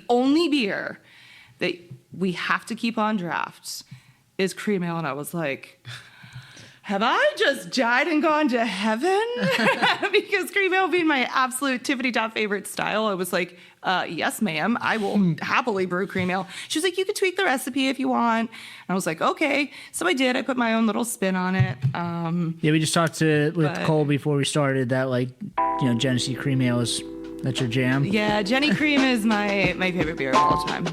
only beer that we have to keep on draft is cream ale. And I was like, have I just died and gone to heaven? Because cream ale being my absolute tippity top favorite style, I was like, yes, ma'am, I will happily brew cream ale. She was like, you could tweak the recipe if you want. And I was like, okay. So I did. I put my own little spin on it. Yeah, we just talked with Cole before we started that, like, you know, Genesee cream ale that's your jam. Yeah, Jenny Cream is my favorite beer of all time.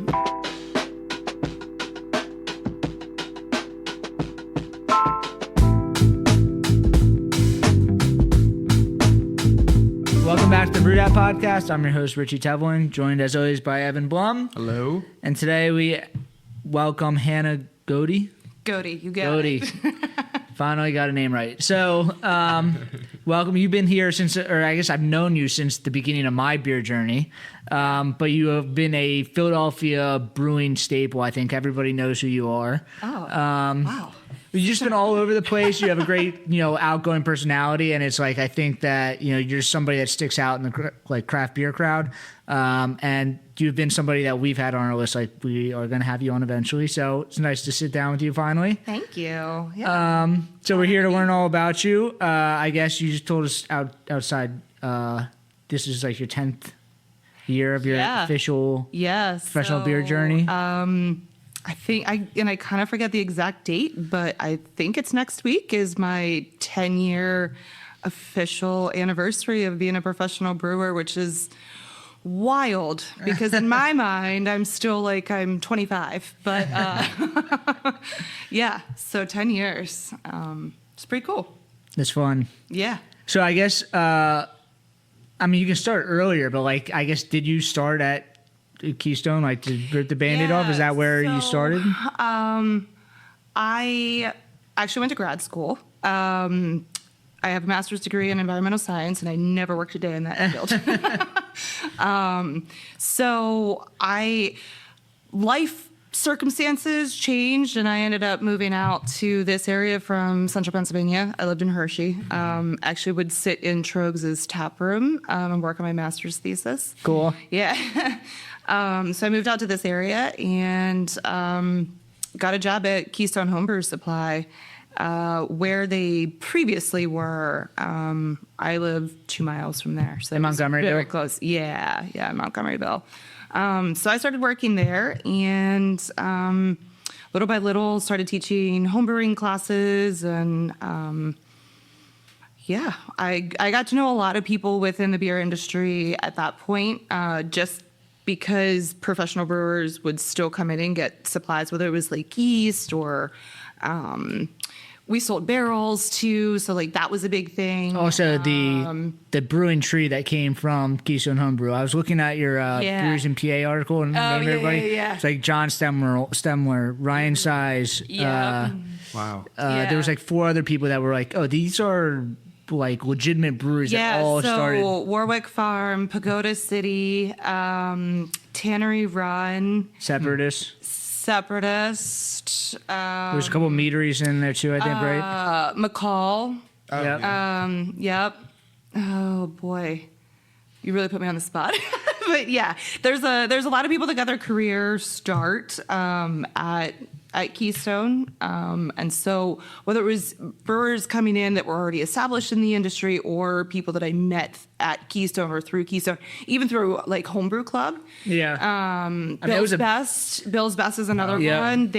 Welcome back to the Brew Podcast. I'm your host, Richie Tevlin, joined as always by Evan Blum. Hello. And today we welcome Hannah Gohde. Godhe, you got it. Finally got a name right. So, welcome. You've been here since, or I guess I've known you since the beginning of my beer journey. But you have been a Philadelphia brewing staple. I think everybody knows who you are. Oh, wow. You've just been all over the place. You have a great, you know, outgoing personality, and it's like I think that, you know, you're somebody that sticks out in the like craft beer crowd. And you've been somebody that we've had on our list. Like we are going to have you on eventually, so it's nice to sit down with you finally. Thank you. Yeah. So we're here to learn all about you. I guess you just told us outside. This is like your 10th year of your official professional beer journey. I think I kind of forget the exact date, but I think it's next week is my 10-year official anniversary of being a professional brewer, which is wild because in my mind, I'm still like I'm 25, but yeah, so 10 years. It's pretty cool. That's fun. Yeah. So I guess, I mean, you can start earlier, but like, I guess, did you start at Keystone, like to rip the Band-Aid off? Is that where you started? I actually went to grad school. I have a master's degree in environmental science, and I never worked a day in that field. Life circumstances changed, and I ended up moving out to this area from central Pennsylvania. I lived in Hershey. Actually would sit in Troegs' tap room and work on my master's thesis. Cool. Yeah. So I moved out to this area and got a job at Keystone Homebrew Supply, where they previously were. I live 2 miles from there. So in Montgomeryville? Very close. Yeah, Montgomeryville. So I started working there and little by little started teaching homebrewing classes and I got to know a lot of people within the beer industry at that point, just because professional brewers would still come in and get supplies, whether it was like yeast or we sold barrels too. So like that was a big thing. Also the brewing tree that came from Keystone Homebrew. I was looking at your Breweries in PA article and named everybody. Yeah. It's like John Stemler, Ryan Size. Wow. There was like 4 other people that were like, oh, these are like legitimate breweries that all started. Warwick Farm, Pagoda City, Tannery Run, Separatist. There's a couple of meaderies in there too, I think, right? McCall. Yep. Yep. Oh boy, you really put me on the spot. But yeah, there's a lot of people that got their career start at Keystone, and so whether it was brewers coming in that were already established in the industry or people that I met at Keystone or through Keystone, even through like Homebrew Club. Yeah. Bill's Best is another one.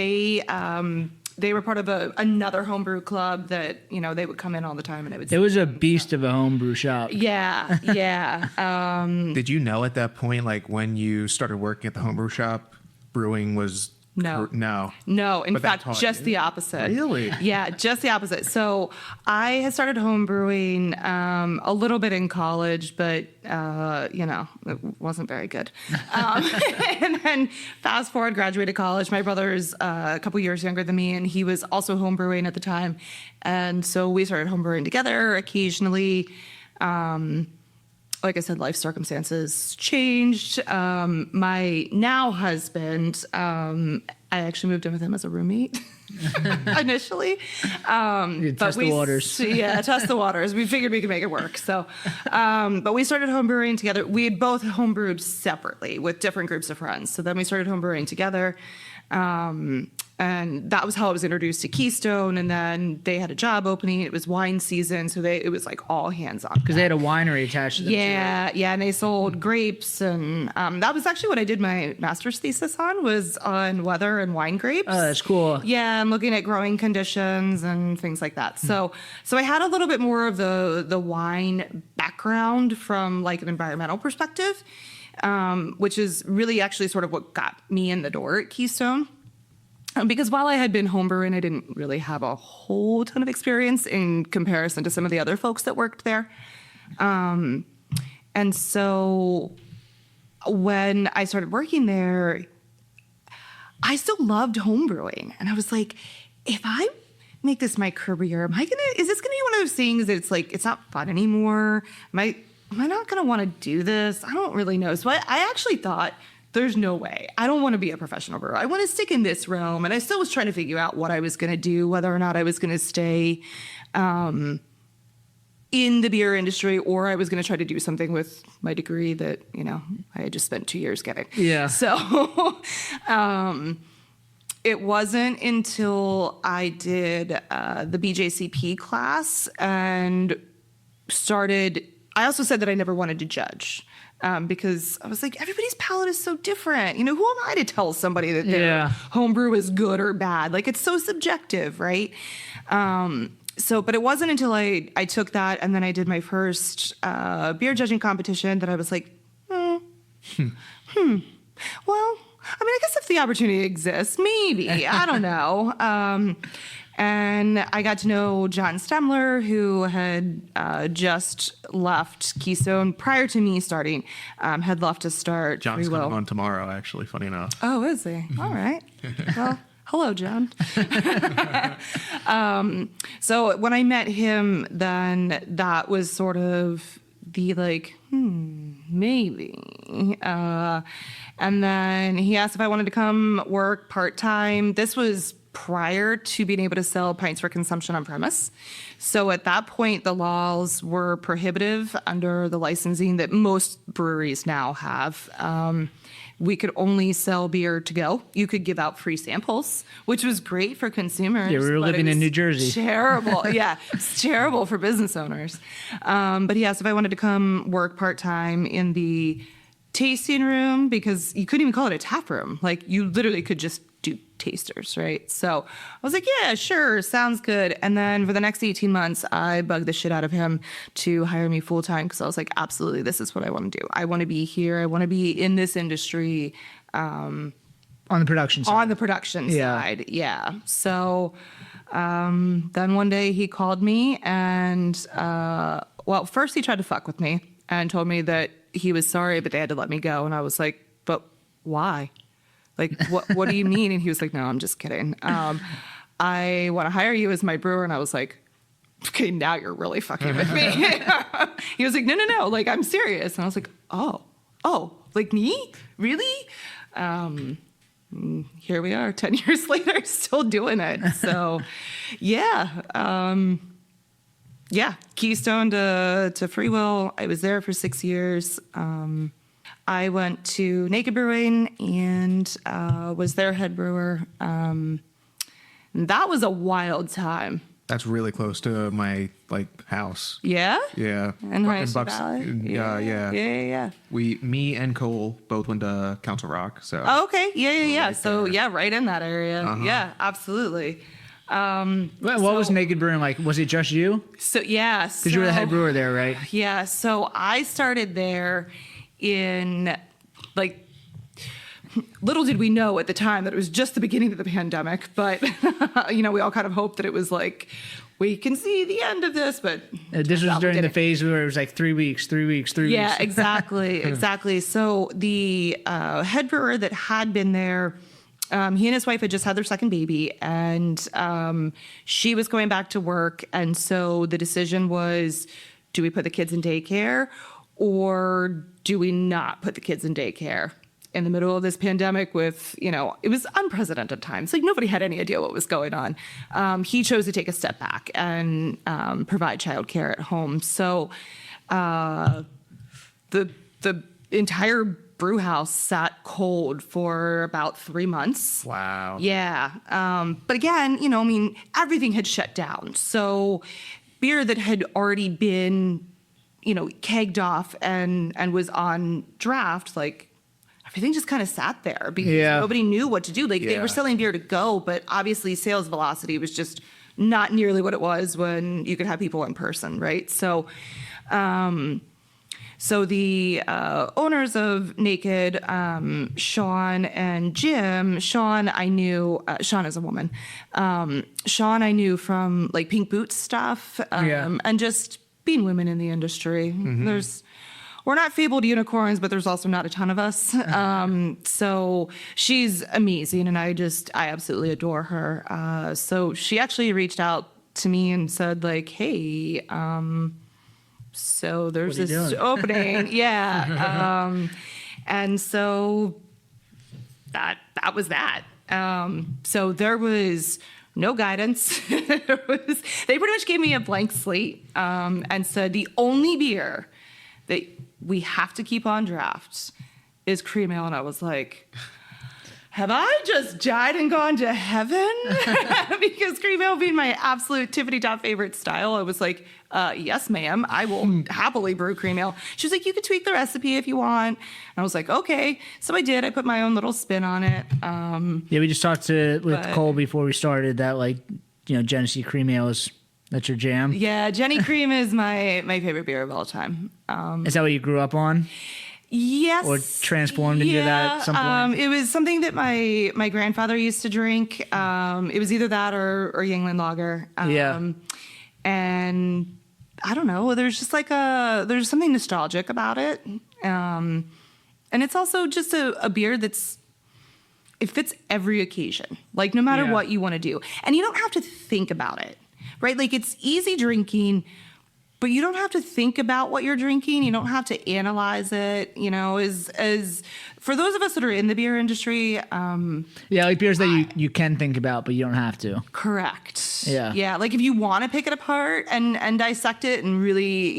They were part of another homebrew club that, you know, they would come in all the time and it was a beast of a homebrew shop. Yeah. Did you know at that point, like when you started working at the homebrew shop, brewing was No. In But fact, just the opposite. Really? Yeah, just the opposite. So I had started home brewing a little bit in college, but you know, it wasn't very good. And then fast forward, graduated college. My brother's a couple years younger than me, and he was also home brewing at the time. And so we started home brewing together occasionally. Like I said, life circumstances changed. My now husband I actually moved in with him as a roommate initially. Test the waters. Yeah, test the waters. We figured we could make it work. So, but we started homebrewing together. We had both homebrewed separately with different groups of friends. So then we started homebrewing together. And that was how I was introduced to Keystone. And then they had a job opening. It was wine season. So it was like all hands on. Because they had a winery attached to them. Yeah, yeah. And they sold grapes. And that was actually what I did my master's thesis on, was on weather and wine grapes. Oh, that's cool. Yeah, and looking at growing conditions and things like that. So I had a little bit more of the wine background from like an environmental perspective, which is really actually sort of what got me in the door at Keystone. Because while I had been homebrewing, I didn't really have a whole ton of experience in comparison to some of the other folks that worked there. And so when I started working there, I still loved homebrewing. And I was like, if I make this my career, is this gonna be one of those things that it's like, it's not fun anymore? Am I not gonna wanna do this? I don't really know. So I actually thought, there's no way. I don't want to be a professional brewer. I want to stick in this realm. And I still was trying to figure out what I was going to do, whether or not I was going to stay in the beer industry, or I was going to try to do something with my degree that, I had just spent 2 years getting. Yeah. So it wasn't until I did the BJCP class and I also said that I never wanted to judge. Because I was like, everybody's palate is so different. Who am I to tell somebody that their homebrew is good or bad? Like, it's so subjective, right? But it wasn't until I took that and then I did my first beer judging competition that I was like, well, I guess if the opportunity exists, maybe. I don't know. And I got to know John Stemler, who had just left Keystone prior to me starting, had left to start John's Free Will. coming on tomorrow, actually, funny enough. Oh, is he? Mm-hmm. All right. Well, hello, John. So when I met him, then that was sort of the like, maybe. And then he asked if I wanted to come work part-time. This was prior to being able to sell pints for consumption on premise. So at that point, the laws were prohibitive under the licensing that most breweries now have. We could only sell beer to go. You could give out free samples, which was great for consumers. Yeah, we were living in New Jersey. Terrible. Yeah, it's terrible for business owners. But he asked if I wanted to come work part-time in the tasting room, because you couldn't even call it a tap room. Like, you literally could just do tasters, right? So I was like, yeah, sure, sounds good. And then for the next 18 months, I bugged the shit out of him to hire me full time, because I was like, absolutely, this is what I want to do. I want to be here. I want to be in this industry. On the production side. On the production side, yeah. So then one day he called me and, first he tried to fuck with me and told me that he was sorry, but they had to let me go. And I was like, but why? Like, what do you mean? And he was like, no, I'm just kidding. I want to hire you as my brewer. And I was like, okay, now you're really fucking with me. He was like, no, like, I'm serious. And I was like, oh, like me? Really? Here we are 10 years later, still doing it. So Keystone to Free Will. I was there for 6 years. I went to Naked Brewing and was their head brewer. That was a wild time. That's really close to my house. Yeah? Yeah. In Hershey Bucks. Valley? Yeah. Me and Cole both went to Council Rock. So. Oh, okay. Yeah. Right So there. yeah, right in that area. Uh-huh. Yeah, absolutely. What was Naked Brewing like? Was it just you? So yeah. Because you were the head brewer there, right? Yeah. So I started there in little did we know at the time that it was just the beginning of the pandemic, but we all kind of hoped that it was like, we can see the end of this, but this was during the phase where it was like 3 weeks. Yeah, exactly. So the head brewer that had been there, he and his wife had just had their second baby, and she was going back to work. And so the decision was, do we put the kids in daycare or do we not put the kids in daycare? in the middle of this pandemic with, it was unprecedented times. Like nobody had any idea what was going on. He chose to take a step back and provide childcare at home. So the entire brew house sat cold for about 3 months. Wow. Yeah. But again, everything had shut down. So beer that had already been, kegged off and was on draft, like everything just kind of sat there because nobody knew what to do. Like they were selling beer to go, but obviously sales velocity was just not nearly what it was when you could have people in person, right? So, so the owners of Naked, Sean and Jim, Sean I knew, Sean is a woman. Sean I knew from like Pink Boots stuff and just being women in the industry. We're not fabled unicorns, but there's also not a ton of us. So she's amazing and I absolutely adore her. So she actually reached out to me and said like, hey, so there's this opening. And so that was that. So there was no guidance. They pretty much gave me a blank slate and said the only beer that we have to keep on draft is cream ale. And I was like, have I just died and gone to heaven? Because cream ale being my absolute tippity top favorite style, I was like, yes, ma'am, I will happily brew cream ale. She was like, you could tweak the recipe if you want. And I was like, okay. So I did. I put my own little spin on it. We just talked with Cole before we started that Genesee cream ale that's your jam. Yeah, Jenny Cream is my favorite beer of all time. Is that what you grew up on? Yes. Or transformed into that at some point? It was something that my grandfather used to drink. It was either that or Yuengling lager. And I don't know, there's just there's something nostalgic about it. And it's also just a beer it fits every occasion, like no matter what you want to do. And you don't have to think about it, right? Like it's easy drinking, but you don't have to think about what you're drinking. You don't have to analyze it, as for those of us that are in the beer industry. Like beers that you can think about, but you don't have to. Correct. Yeah. Yeah. Like if you want to pick it apart and dissect it and really,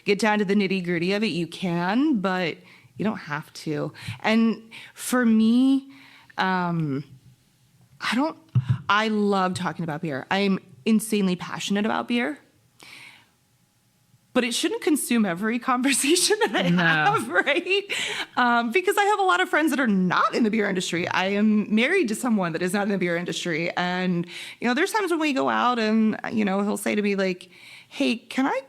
get down to the nitty gritty of it, you can, but you don't have to. And for me, I love talking about beer. I'm insanely passionate about beer. But it shouldn't consume every conversation that I have, right? Because I have a lot of friends that are not in the beer industry. I am married to someone that is not in the beer industry. And, there's times when we go out and, he'll say to me like, hey, can I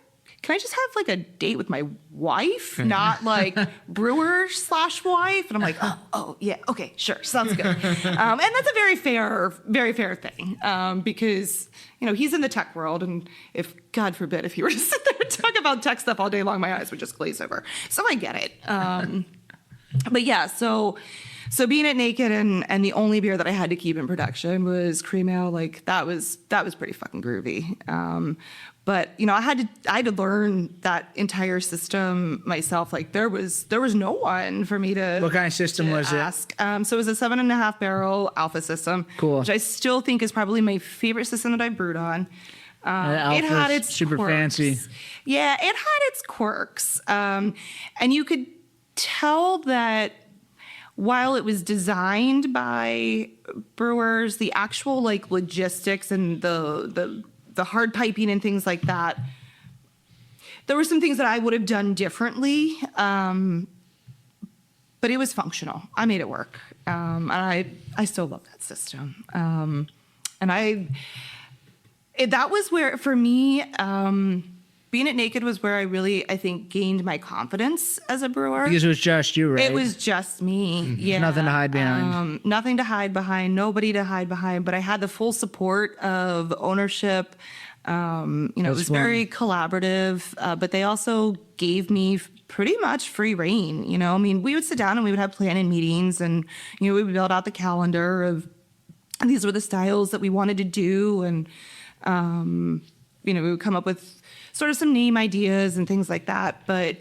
just have like a date with my wife, not like brewer/wife? And I'm like, oh yeah, okay, sure, sounds good. And that's a very fair thing because, he's in the tech world. And if, God forbid, if he were to sit there and talk about tech stuff all day long, my eyes would just glaze over. So I get it. But yeah, so being at Naked and the only beer that I had to keep in production was cream ale, like that was pretty fucking groovy. But I had to learn that entire system myself. Like there was no one for me to. What kind of system was ask. So it was a 7.5 barrel alpha system. Cool. Which I still think is probably my favorite system that I've brewed on. It had its super quirks. fancy. Yeah, it had its quirks. And you could tell that while it was designed by brewers, the actual like logistics and the hard piping and things like that, there were some things that I would have done differently, but it was functional. I made it work, and I still love that system. And that was where, for me, being at Naked was where I really, I think, gained my confidence as a brewer. Because it was just you, right? It was just me. Yeah. Nothing to hide behind. Nothing to hide behind. Nobody to hide behind. But I had the full support of ownership. It was very collaborative. But they also gave me pretty much free reign. We would sit down and we would have planning meetings, and we would build out the calendar of these were the styles that we wanted to do, and we would come up with sort of some name ideas and things like that. But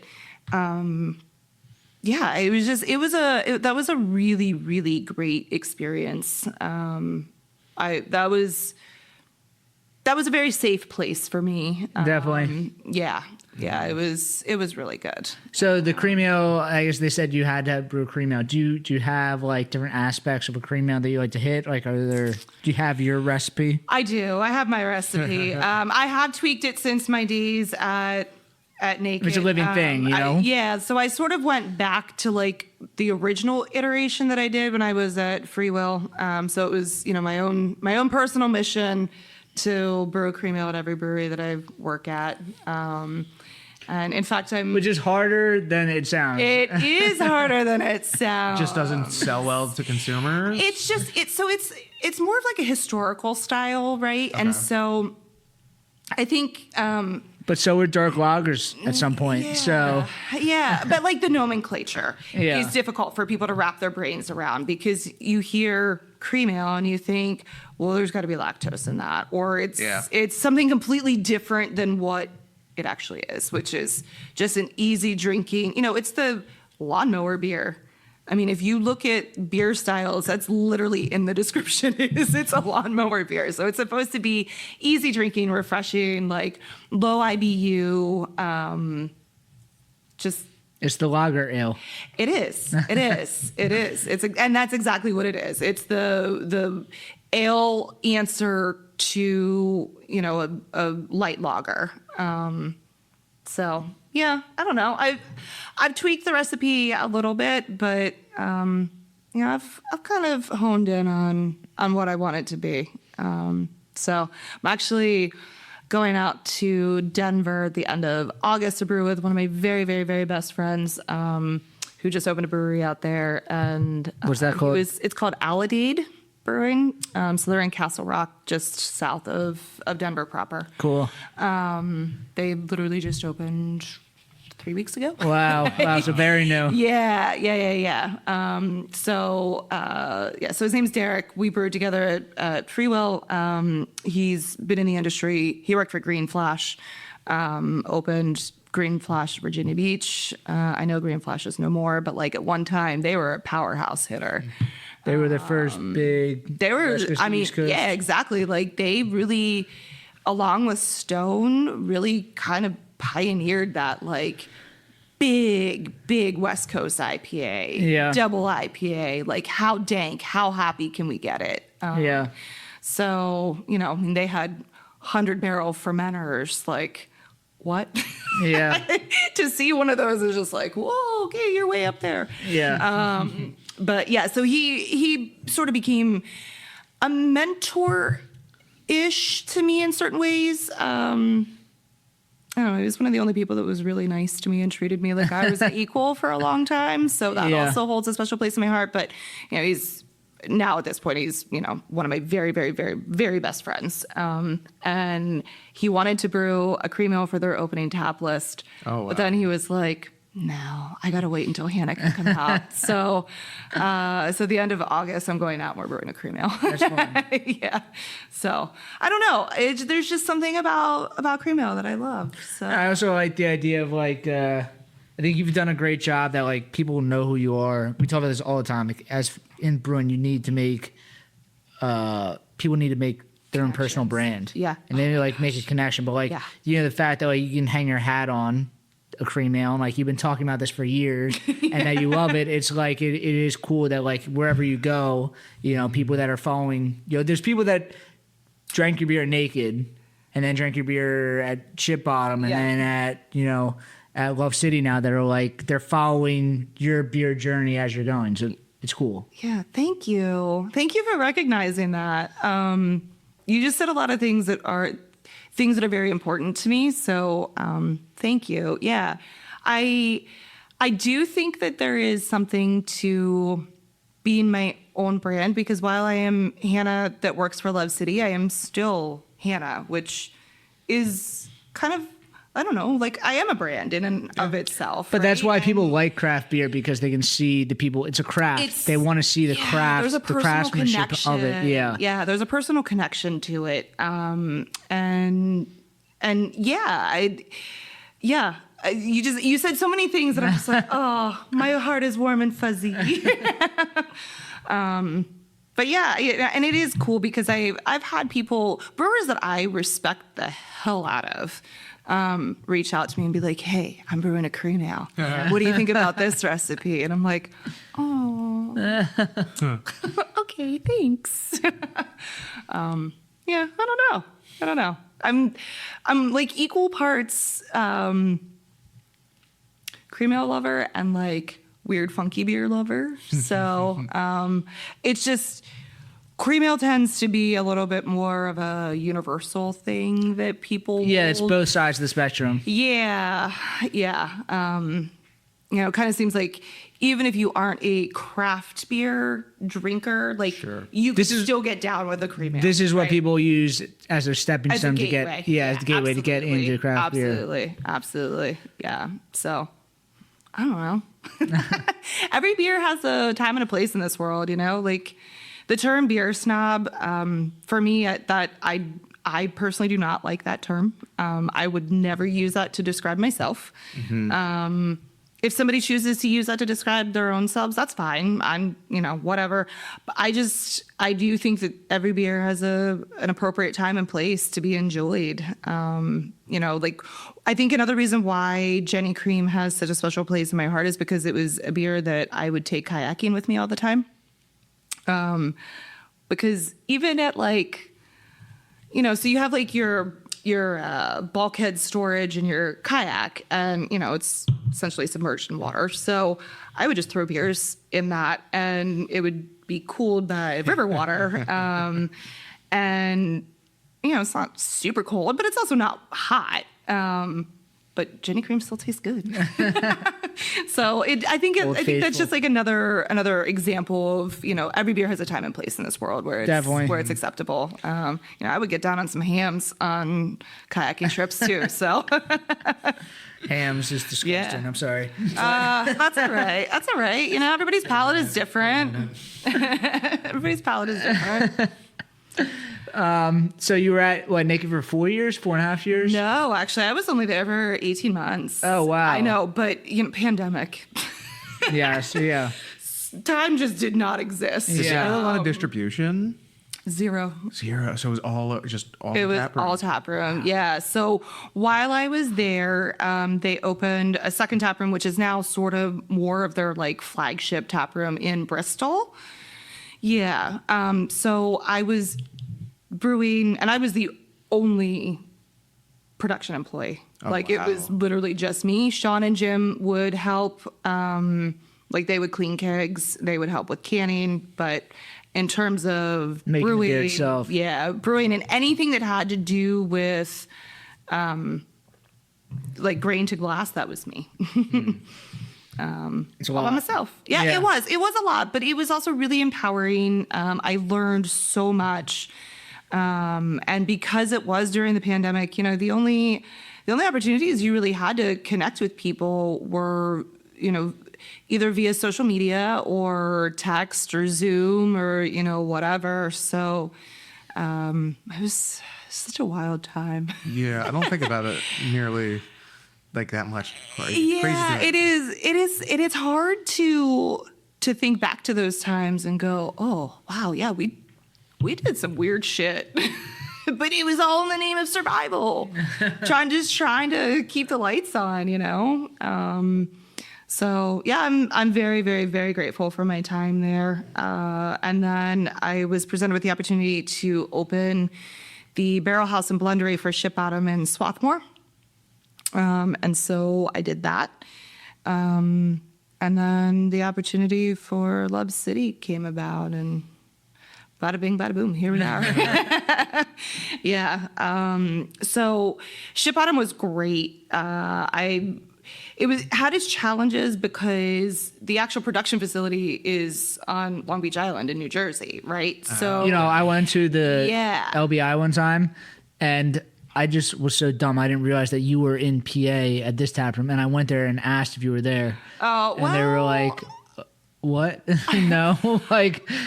yeah, that was a really, really great experience. That was a very safe place for me. Definitely. Yeah, it was really good. So the cream ale, I guess they said you had to brew cream ale. Do you have like different aspects of a cream ale that you like to hit? Like, do you have your recipe? I do. I have my recipe. I have tweaked it since my days at Naked. It's a living thing, you know? Yeah. So I sort of went back to like the original iteration that I did when I was at Free Will. So it was, my own personal mission to brew a cream ale at every brewery that I work at. And in fact, which is harder than it sounds. It is harder than it sounds. Just doesn't sell well to consumers. It's more of like a historical style, right? Okay. And so I think. But so were dark lagers at some point. Yeah, so yeah, but like the nomenclature yeah. is difficult for people to wrap their brains around because you hear cream ale and you think, well, there's got to be lactose in that, or it's something completely different than what it actually is, which is just an easy drinking. It's the lawnmower beer. I mean, if you look at beer styles, that's literally in the description. It's a lawnmower beer. So it's supposed to be easy drinking, refreshing, like low IBU. It's the lager ale. It is. It is. It is. And that's exactly what it is. It's the ale answer to a light lager. So yeah, I don't know. I've tweaked the recipe a little bit, but I've kind of honed in on what I want it to be. So I'm actually going out to Denver at the end of August to brew with one of my very, very, very best friends, who just opened a brewery out there. And what's that called? It's called Godhe Brewing. So they're in Castle Rock, just south of Denver proper. Cool. They literally just opened 3 weeks ago. Wow. So very new. Yeah. So his name's Derek. We brewed together at Free Will. He's been in the industry. He worked for Green Flash, opened Green Flash Virginia Beach. I know Green Flash is no more, but like at one time they were a powerhouse hitter. They were the first big. They were. I mean, yeah, exactly. Like they really, along with Stone, really kind of pioneered that like big West Coast IPA, double IPA. Like how dank, how happy can we get it? So they had 100-barrel fermenters. Like what? Yeah. To see one of those is just like, whoa, okay, you're way up there. Yeah. But yeah, so he sort of became a mentor-ish to me in certain ways. I don't know, he was one of the only people that was really nice to me and treated me like I was an equal for a long time. So that also holds a special place in my heart. But, he's now at this point, he's, one of my very, very, very, very best friends. And he wanted to brew a cream ale for their opening tap list. Oh, wow. But then he was like, no, I got to wait until Hannah can come out. So the end of August, I'm going out and we're brewing a cream ale. That's fun. Yeah. So I don't know. There's just something about cream ale that I love. So I also like the idea of like, I think you've done a great job that like people know who you are. We talk about this all the time. Like, as in brewing, you need to make, people need to make their own personal brand. Yeah. And then like make a connection. But like, the fact that like you can hang your hat on a cream ale, and like you've been talking about this for years and that you love it. It's like it is cool that like wherever you go, people that are following, there's people that drank your beer Naked and then drank your beer at Chip Bottom and then at Love City now that are like they're following your beer journey as you're going. So it's cool. Yeah, thank you for recognizing that. You just said a lot of things that are very important to me. So thank you. Yeah. I do think that there is something to being my own brand, because while I am Hannah that works for Love City, I am still Hannah, which is kind of, I don't know, like I am a brand in and of itself. But that's why people like craft beer, because they can see the people. It's a craft. They want to see the craft, the craftsmanship of it. Yeah. Yeah. There's a personal connection to it. you said so many things that I'm just like, oh, my heart is warm and fuzzy. But yeah, and it is cool because I've had brewers that I respect the hell out of, reach out to me and be like, hey, I'm brewing a cream ale. What do you think about this recipe? And I'm like, oh, okay, thanks. Yeah, I don't know. I'm like equal parts cream ale lover and like weird funky beer lover. So it's just cream ale tends to be a little bit more of a universal thing that people it's both sides of the spectrum. Yeah. It kind of seems like even if you aren't a craft beer drinker, like you can still get down with the cream ale. This is what people use as a stepping stone to get, as the gateway to get into craft beer. Absolutely. Yeah. So I don't know. Every beer has a time and a place in this world, like the term beer snob, for me, I personally do not like that term. I would never use that to describe myself. Mm-hmm. If somebody chooses to use that to describe their own selves, that's fine. I'm, whatever. But I do think that every beer has an appropriate time and place to be enjoyed. Like I think another reason why Jenny Cream has such a special place in my heart is because it was a beer that I would take kayaking with me all the time. Because even at like, so you have like your bulkhead storage in your kayak, and it's essentially submerged in water. So I would just throw beers in that, and it would be cooled by river water. And it's not super cold, but it's also not hot. But Jenny Cream still tastes good. So I think that's just like another example of, every beer has a time and place in this world where it's acceptable. I would get down on some hams on kayaking trips too. So hams is disgusting. Yeah. I'm sorry. That's all right. That's all right. Everybody's palate is different. Everybody's palate is different. So you were at Naked for 4.5 years? No, actually, I was only there for 18 months. Oh, wow. I know, but pandemic. Yes, yeah. Time just did not exist. Is there a lot of distribution? Zero. So it was all all tap room. Yeah. So while I was there, they opened a second tap room, which is now sort of more of their like flagship tap room in Bristol. Yeah. So I was brewing, and I was the only production employee. It was literally just me. Sean and Jim would help. They would clean kegs, they would help with canning, but in terms of making brewing, the beer itself. Brewing and anything that had to do with grain to glass, that was me. It's a all lot. by myself. Yeah, it was a lot, but it was also really empowering. I learned so much. And because it was during the pandemic, the only opportunities you really had to connect with people were, either via social media or text or Zoom or, whatever. So, it was such a wild time. Yeah. I don't think about it nearly like that much. Yeah, it is hard to think back to those times and go, oh, wow. Yeah, we did some weird shit, but it was all in the name of survival, trying to keep the lights on, So yeah, I'm very, very, very grateful for my time there. And then I was presented with the opportunity to open the Barrel House and Blendery for Ship Bottom in Swarthmore. And so I did that. And then the opportunity for Love City came about, and bada bing, bada boom, here we are. Yeah. So Ship Bottom was great. It had its challenges because the actual production facility is on Long Beach Island in New Jersey, right? So I went to the LBI one time, and I just was so dumb. I didn't realize that you were in PA at this tap room, and I went there and asked if you were there. Oh, and they were like, what? No,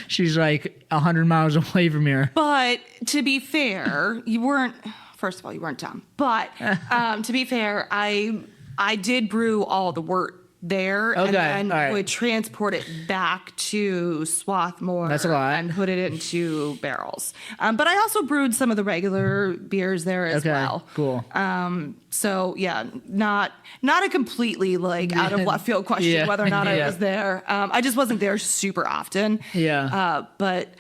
she's 100 miles away from here. But to be fair, you weren't, first of all, you weren't dumb. But to be fair, I did brew all the wort there, Okay, and all right. would transport it back to Swarthmore. That's a lot. And put it into barrels. But I also brewed some of the regular beers there as well. Cool. So yeah, not a completely like out of left field question Yeah. whether or not I Yeah. was there. I just wasn't there super often. Yeah. But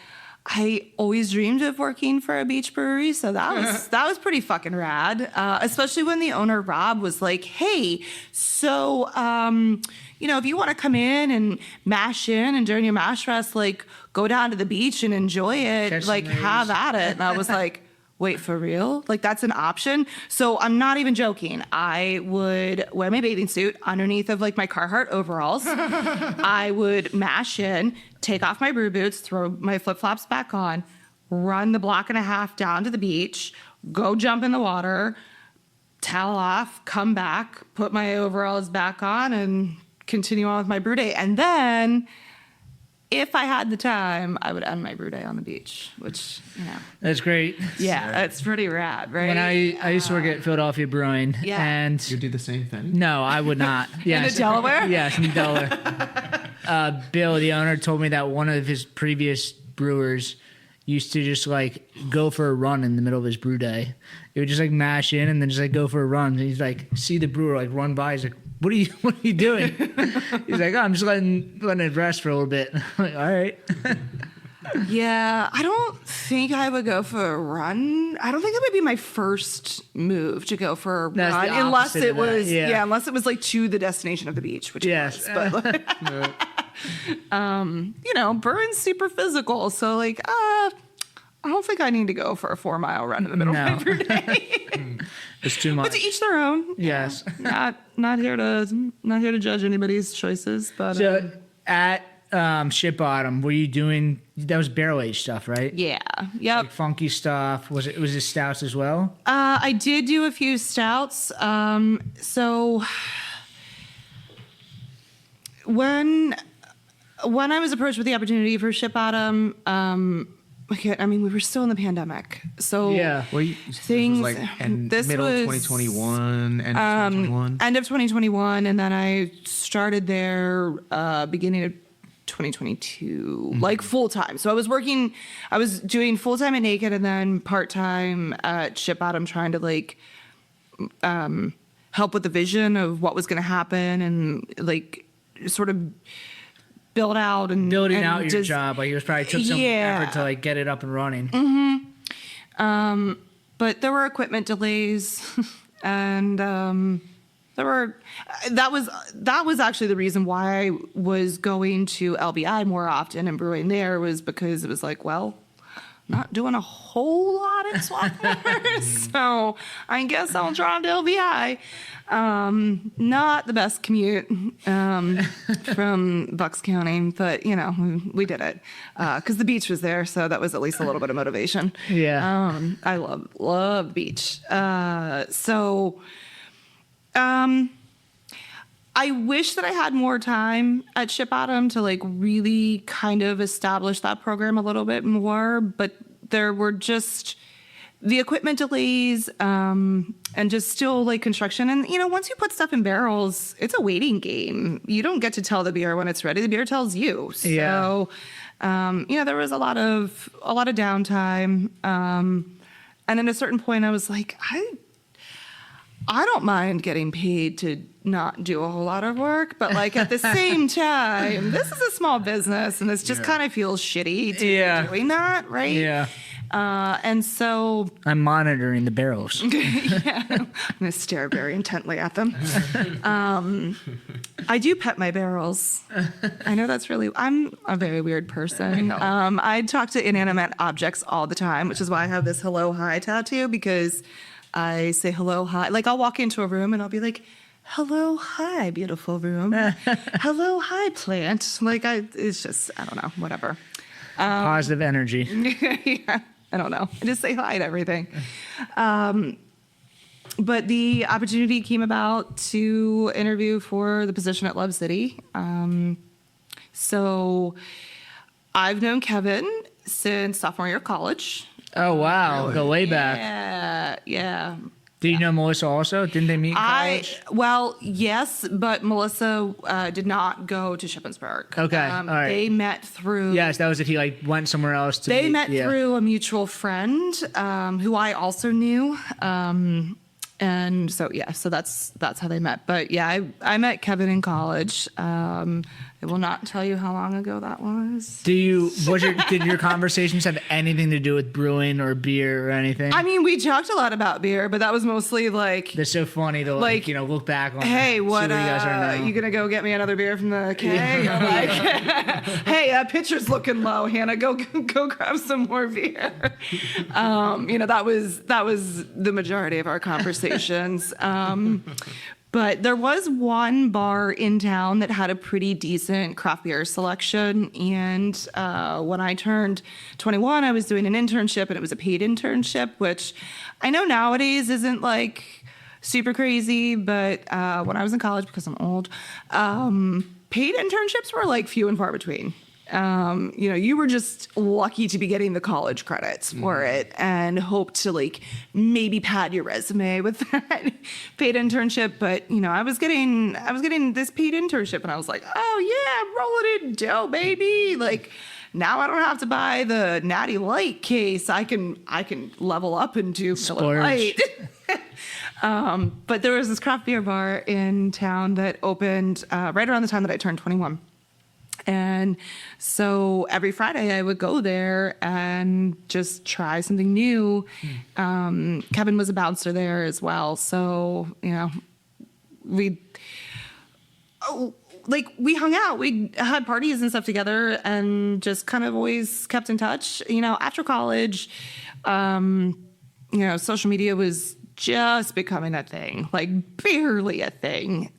I always dreamed of working for a beach brewery, so that was pretty fucking rad. Especially when the owner Rob was like, "Hey, so if you want to come in and mash in, and during your mash fest, like go down to the beach and enjoy it, Catch like some rays." have at it." And I was like, "Wait, for real? Like that's an option?" So I'm not even joking. I would wear my bathing suit underneath of like my Carhartt overalls. I would mash in, take off my brew boots, throw my flip-flops back on, run the block and a half down to the beach, go jump in the water, towel off, come back, put my overalls back on, and continue on with my brew day. And then if I had the time, I would end my brew day on the beach, which, That's great. yeah, that's pretty rad, right? When I used to work at Philadelphia Brewing, Yeah. and You do the same thing? no, I would not. Yes. Delaware? Yes, in Delaware. Bill, the owner, told me that one of his previous brewers used to just like go for a run in the middle of his brew day. He would just like mash in and then just like go for a run. And he's like, see the brewer like run by. He's like, what are you doing? He's like, oh, I'm just letting it rest for a little bit. I'm like, all right. Yeah, I don't think I would go for a run. I don't think it would be my first move to go for a That's run, the unless opposite it of that, was yeah. unless it was like to the destination of the beach, which Yes. it was. But brewing's super physical, so like, I don't think I need to go for a 4-mile run in the middle of my brew day. It's too But much. to each their own. Yes. Not here to judge anybody's choices, but So at Ship Bottom, were you doing, that was barrel aged stuff, right? yeah, yep. Like funky stuff. Was it stouts as well? I did do a few stouts. So when I was approached with the opportunity for Ship Bottom, we were still in the pandemic, so Yeah. Well, things. this was like this middle was 2021, end of 2021. end of 2021, and then I started there beginning of 2022, like full time. So I was doing full time at Naked and then part time at Ship Bottom, trying to like help with the vision of what was going to happen and like sort of building out Your just, job. Like it was probably took some Yeah. effort to like get it up and running. But there were equipment delays, and that was actually the reason why I was going to LBI more often and brewing there, was because it was like, well, not doing a whole lot at Swarthmore, so I guess I'll drive to LBI. Not the best commute from Bucks County, but we did it because the beach was there, so that was at least a little bit of motivation. Yeah. I love the beach. I wish that I had more time at Ship Bottom to like really kind of establish that program a little bit more, but there were just the equipment delays and just still like construction. And once you put stuff in barrels, it's a waiting game. You don't get to tell the beer when it's ready. The beer tells you. So there was a lot of downtime. And at a certain point I was like, I don't mind getting paid to not do a whole lot of work, but like at the same time, this is a small business and this just kind of feels shitty to be doing that, right? Yeah. And so I'm monitoring the barrels. yeah, I'm gonna stare very intently at them. I do pet my barrels. I know I'm a very weird person. I talk to inanimate objects all the time, which is why I have this hello hi tattoo, because I say hello hi. Like I'll walk into a room and I'll be like, hello hi, beautiful room. Hello hi, plant. Like it's just, I don't know, whatever. Positive energy. Yeah, I don't know. I just say hi to everything. But the opportunity came about to interview for the position at Love City. So I've known Kevin since sophomore year of college. Oh wow, Really? go way back. Yeah. Did you know Melissa also? Didn't they meet in college? Well, yes, but Melissa did not go to Shippensburg. Okay, all right. They met through. Yes, that was it. He like went somewhere else to. They met through a mutual friend who I also knew. And so so that's how they met. But yeah, I met Kevin in college. I will not tell you how long ago that was. Did your conversations have anything to do with brewing or beer or anything? I mean, we talked a lot about beer, but that was mostly like. That's so funny to look back on. Hey, what you guys are now. You gonna go get me another beer from the keg? Or like, hey, that pitcher's looking low, Hannah. Go grab some more beer. That was the majority of our conversations. But there was one bar in town that had a pretty decent craft beer selection. And when I turned 21, I was doing an internship, and it was a paid internship, which I know nowadays isn't like super crazy. But when I was in college, because I'm old, paid internships were like few and far between. You were just lucky to be getting the college credits for it, and hope to like maybe pad your resume with that paid internship. But I was getting this paid internship, and I was like, oh yeah, roll it in dough, baby. Like now I don't have to buy the Natty Light case. I can level up into Miller Lite. But there was this craft beer bar in town that opened right around the time that I turned 21. And so every Friday I would go there and just try something new. Kevin was a bouncer there as well. So, we hung out. We had parties and stuff together and just kind of always kept in touch. After college, social media was just becoming a thing, like barely a thing.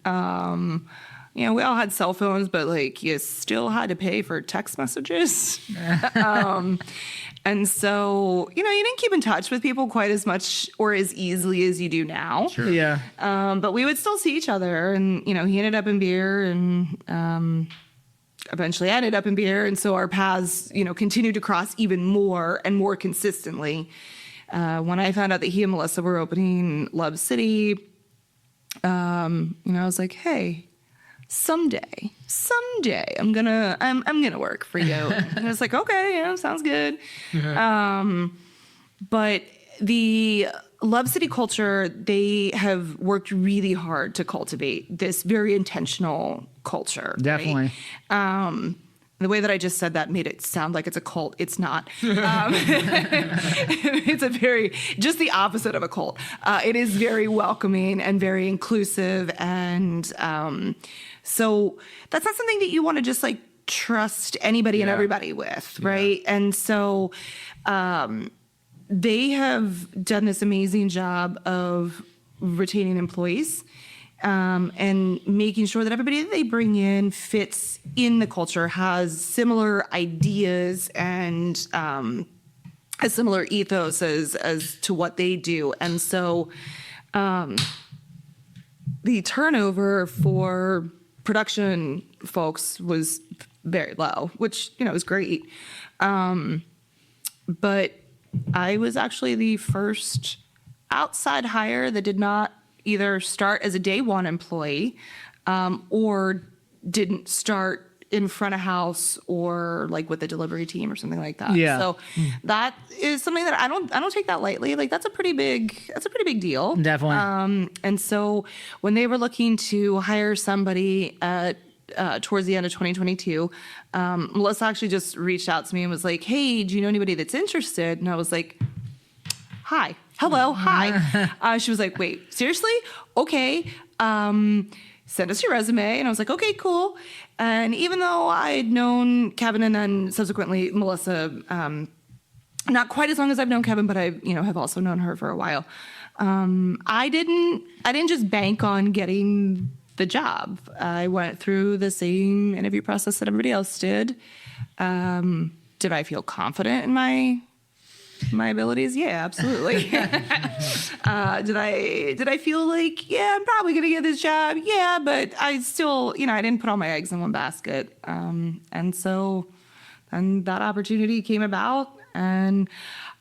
We all had cell phones, but like you still had to pay for text messages. And so, you didn't keep in touch with people quite as much or as easily as you do now. Sure. Yeah. But we would still see each other, and, he ended up in beer, and eventually I ended up in beer. And so our paths, continued to cross even more and more consistently. When I found out that he and Melissa were opening Love City, I was like, hey, someday I'm gonna work for you. And I was like, okay, sounds good. But the Love City culture, they have worked really hard to cultivate this very intentional culture. Definitely. Right? The way that I just said that made it sound like it's a cult. It's not. It's just the opposite of a cult. It is very welcoming and very inclusive. And so that's not something that you want to just like trust anybody and everybody with, right? Yeah. And so they have done this amazing job of retaining employees. And making sure that everybody that they bring in fits in the culture, has similar ideas and a similar ethos as to what they do. And so the turnover for production folks was very low, which, is great. But I was actually the first outside hire that did not either start as a day one employee or didn't start in front of house or like with the delivery team or something like that. Yeah. So that is something that I don't take that lightly. Like that's a pretty big deal. Definitely. And so when they were looking to hire somebody towards the end of 2022, Melissa actually just reached out to me and was like, hey, do you know anybody that's interested? And I was like, hi. Hello, hi. She was like, wait, seriously? Okay. Send us your resume. And I was like, okay, cool. And even though I'd known Kevin and then subsequently Melissa, not quite as long as I've known Kevin, but I, have also known her for a while. I didn't just bank on getting the job. I went through the same interview process that everybody else did. Did I feel confident in my abilities? Yeah, absolutely. Did I feel like, I'm probably going to get this job? Yeah, but I still, I didn't put all my eggs in one basket. And so then that opportunity came about, and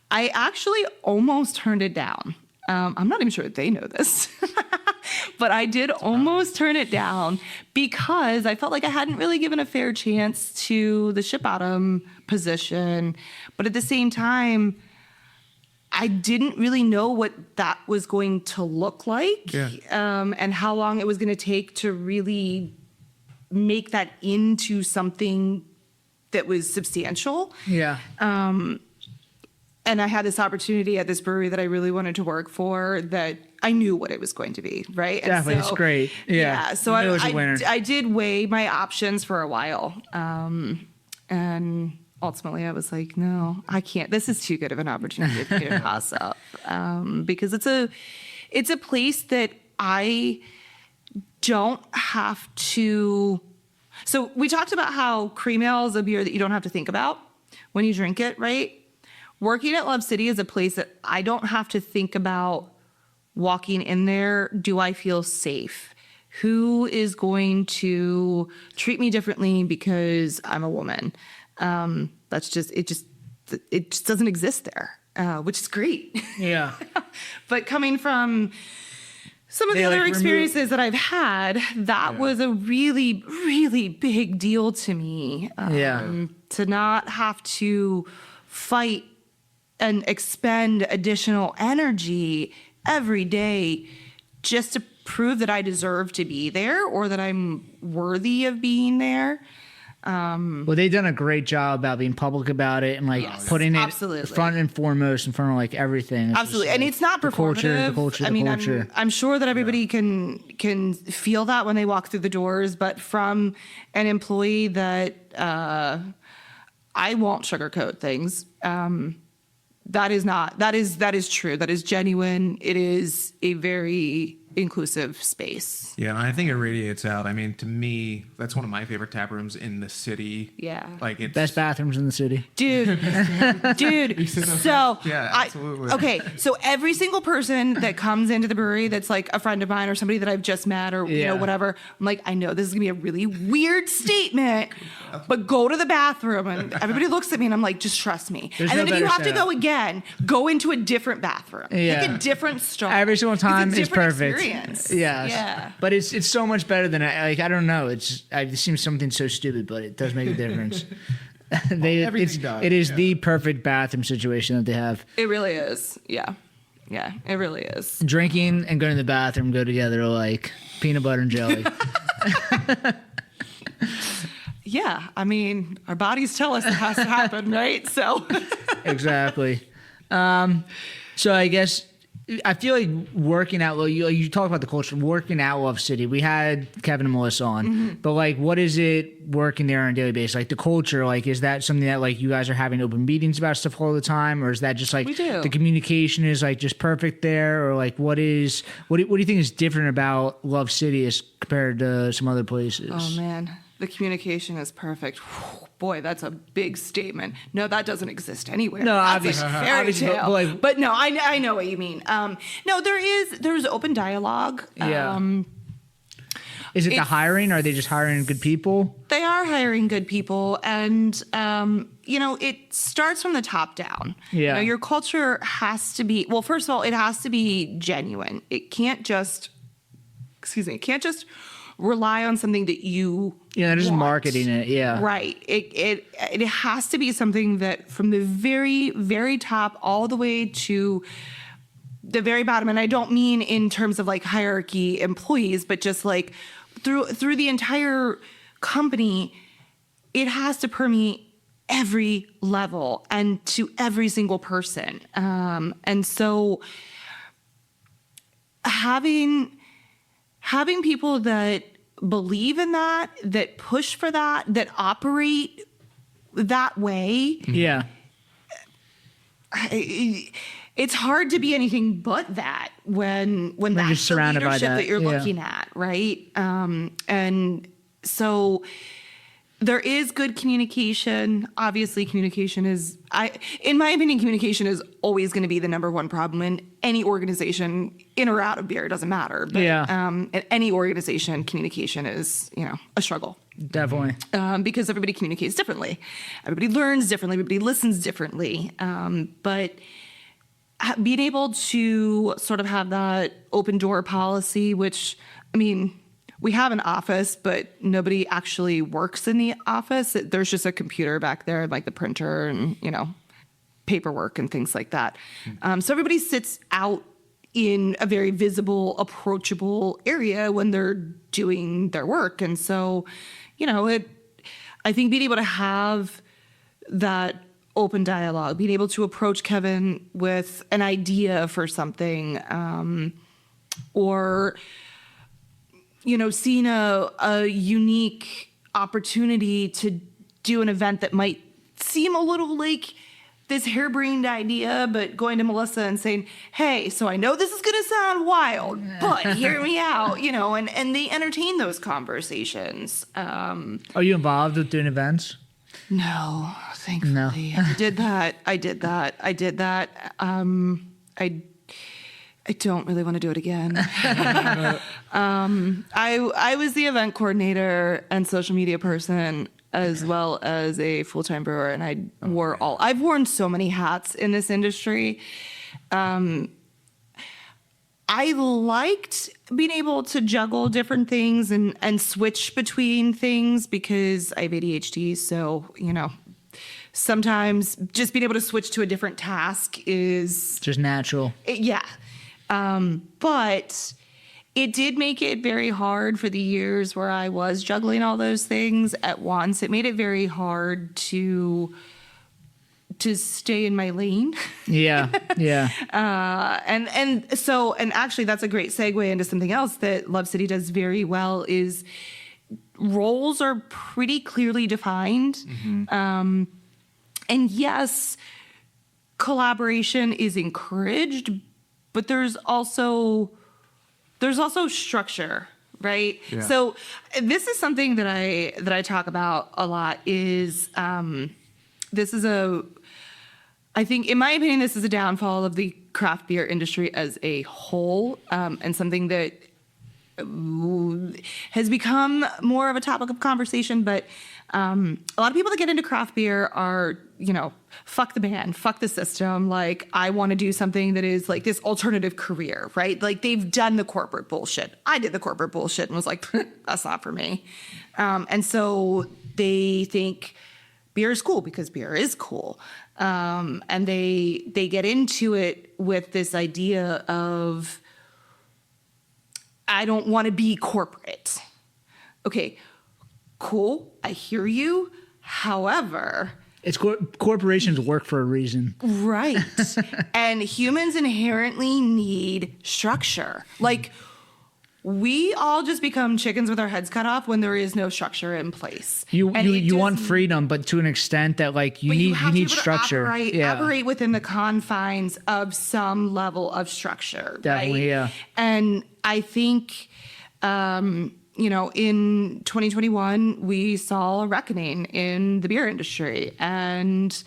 I actually almost turned it down. I'm not even sure that they know this, but I did almost turn it down because I felt like I hadn't really given a fair chance to the ship bottom position. But at the same time, I didn't really know what that was going to look like, and how long it was going to take to really make that into something that was substantial. Yeah. And I had this opportunity at this brewery that I really wanted to work for, that I knew what it was going to be, right? And Definitely, it's great. Yeah. So I did weigh my options for a while. And ultimately I was like, no, I can't. This is too good of an opportunity to pass up. Because it's a place that I don't have to. So we talked about how cream ale is a beer that you don't have to think about when you drink it, right? Working at Love City is a place that I don't have to think about walking in there. Do I feel safe? Who is going to treat me differently because I'm a woman? It just doesn't exist there, which is great. Yeah. But coming from some of the other experiences that I've had, that was a really, really big deal to me. To not have to fight and expend additional energy every day just to prove that I deserve to be there or that I'm worthy of being there. Well, they've done a great job about being public about it and putting it front and foremost in front of everything. It's absolutely, and it's not performative. The culture. I'm sure that everybody can feel that when they walk through the doors, but from an employee that I won't sugarcoat things. That is true. That is genuine. It is a very inclusive space. Yeah, and I think it radiates out. I mean, to me, that's one of my favorite tap rooms in the city. Yeah. It's best bathrooms in the city. Dude. So yeah, absolutely. Okay, so every single person that comes into the brewery that's like a friend of mine or somebody that I've just met or whatever, I'm like, I know this is gonna be a really weird statement, but go to the bathroom. And everybody looks at me and I'm like, just trust me. There's and no then if you have better to go again, go into a different bathroom. Yeah. Pick a different stall. Every single time is perfect. Experience. Yeah. But it's so much better than I don't know. It seems something so stupid, but it does make a difference. It is the perfect bathroom situation that they have. It really is. Yeah, it really is. Drinking and going to the bathroom go together like peanut butter and jelly. Yeah, I mean, our bodies tell us it has to happen, right? So exactly. So I guess I feel like working out. You talk about the culture. Working out Love City. We had Kevin and Melissa on, but what is it working there on a daily basis? The culture. Is that something that you guys are having open meetings about stuff all the time, or is that just we do. The communication is just perfect there, or what do you think is different about Love City as compared to some other places? Oh man, the communication is perfect. Boy, that's a big statement. No, that doesn't exist anywhere. No, that's obviously, a fairy tale. But no, I know what you mean. No, there's open dialogue. Yeah. Is it the hiring? Are they just hiring good people? They are hiring good people, and it starts from the top down. Yeah. Your culture has to be, well, first of all, it has to be genuine. It can't just rely on something that you just want. marketing it. Yeah, right. It has to be something that from the very, very top all the way to the very bottom, and I don't mean in terms of hierarchy employees, but just through the entire company, it has to permeate every level and to every single person. And so having people that believe in that push for that operate that way. Yeah. It's hard to be anything but that when that's the leadership that you're looking at, right? And so there is good communication. Obviously, communication is, in my opinion, communication is always going to be the number one problem in any organization, in or out of beer. It doesn't matter. But, in any organization, communication is, a struggle. Definitely. Because everybody communicates differently. Everybody learns differently. Everybody listens differently. But being able to sort of have that open door policy, which, I mean, we have an office, but nobody actually works in the office. There's just a computer back there, like the printer and, paperwork and things like that. So everybody sits out in a very visible, approachable area when they're doing their work. And so, I think being able to have that open dialogue, being able to approach Kevin with an idea for something, or seeing a unique opportunity to do an event that might seem a little like this harebrained idea, but going to Melissa and saying, hey, so I know this is going to sound wild, but hear me out, and they entertain those conversations. Are you involved with doing events? No, thankfully. No. I did that. I don't really want to do it again. I was the event coordinator and social media person as well as a full-time brewer, and I've worn so many hats in this industry. I liked being able to juggle different things and switch between things because I have ADHD, so, sometimes just being able to switch to a different task is just natural. But it did make it very hard for the years where I was juggling all those things at once. It made it very hard to stay in my lane. Yeah. And actually that's a great segue into something else that Love City does very well is roles are pretty clearly defined. Mm-hmm. And yes, collaboration is encouraged, but there's also structure, right? Yeah. So this is something that I talk about a lot is I think, in my opinion, this is a downfall of the craft beer industry as a whole, and something that has become more of a topic of conversation. But a lot of people that get into craft beer are, fuck the band, fuck the system. Like, I want to do something that is like this alternative career, right? Like, they've done the corporate bullshit. I did the corporate bullshit and was like, that's not for me. And so they think beer is cool because beer is cool. And they get into it with this idea of, I don't want to be corporate. Okay, cool. I hear you. However, it's corporations work for a reason. Right. And humans inherently need structure. Like, we all just become chickens with our heads cut off when there is no structure in place. You want freedom, but to an extent that you need structure. Operate within the confines of some level of structure. Definitely, right? Yeah. And I think, in 2021, we saw a reckoning in the beer industry. And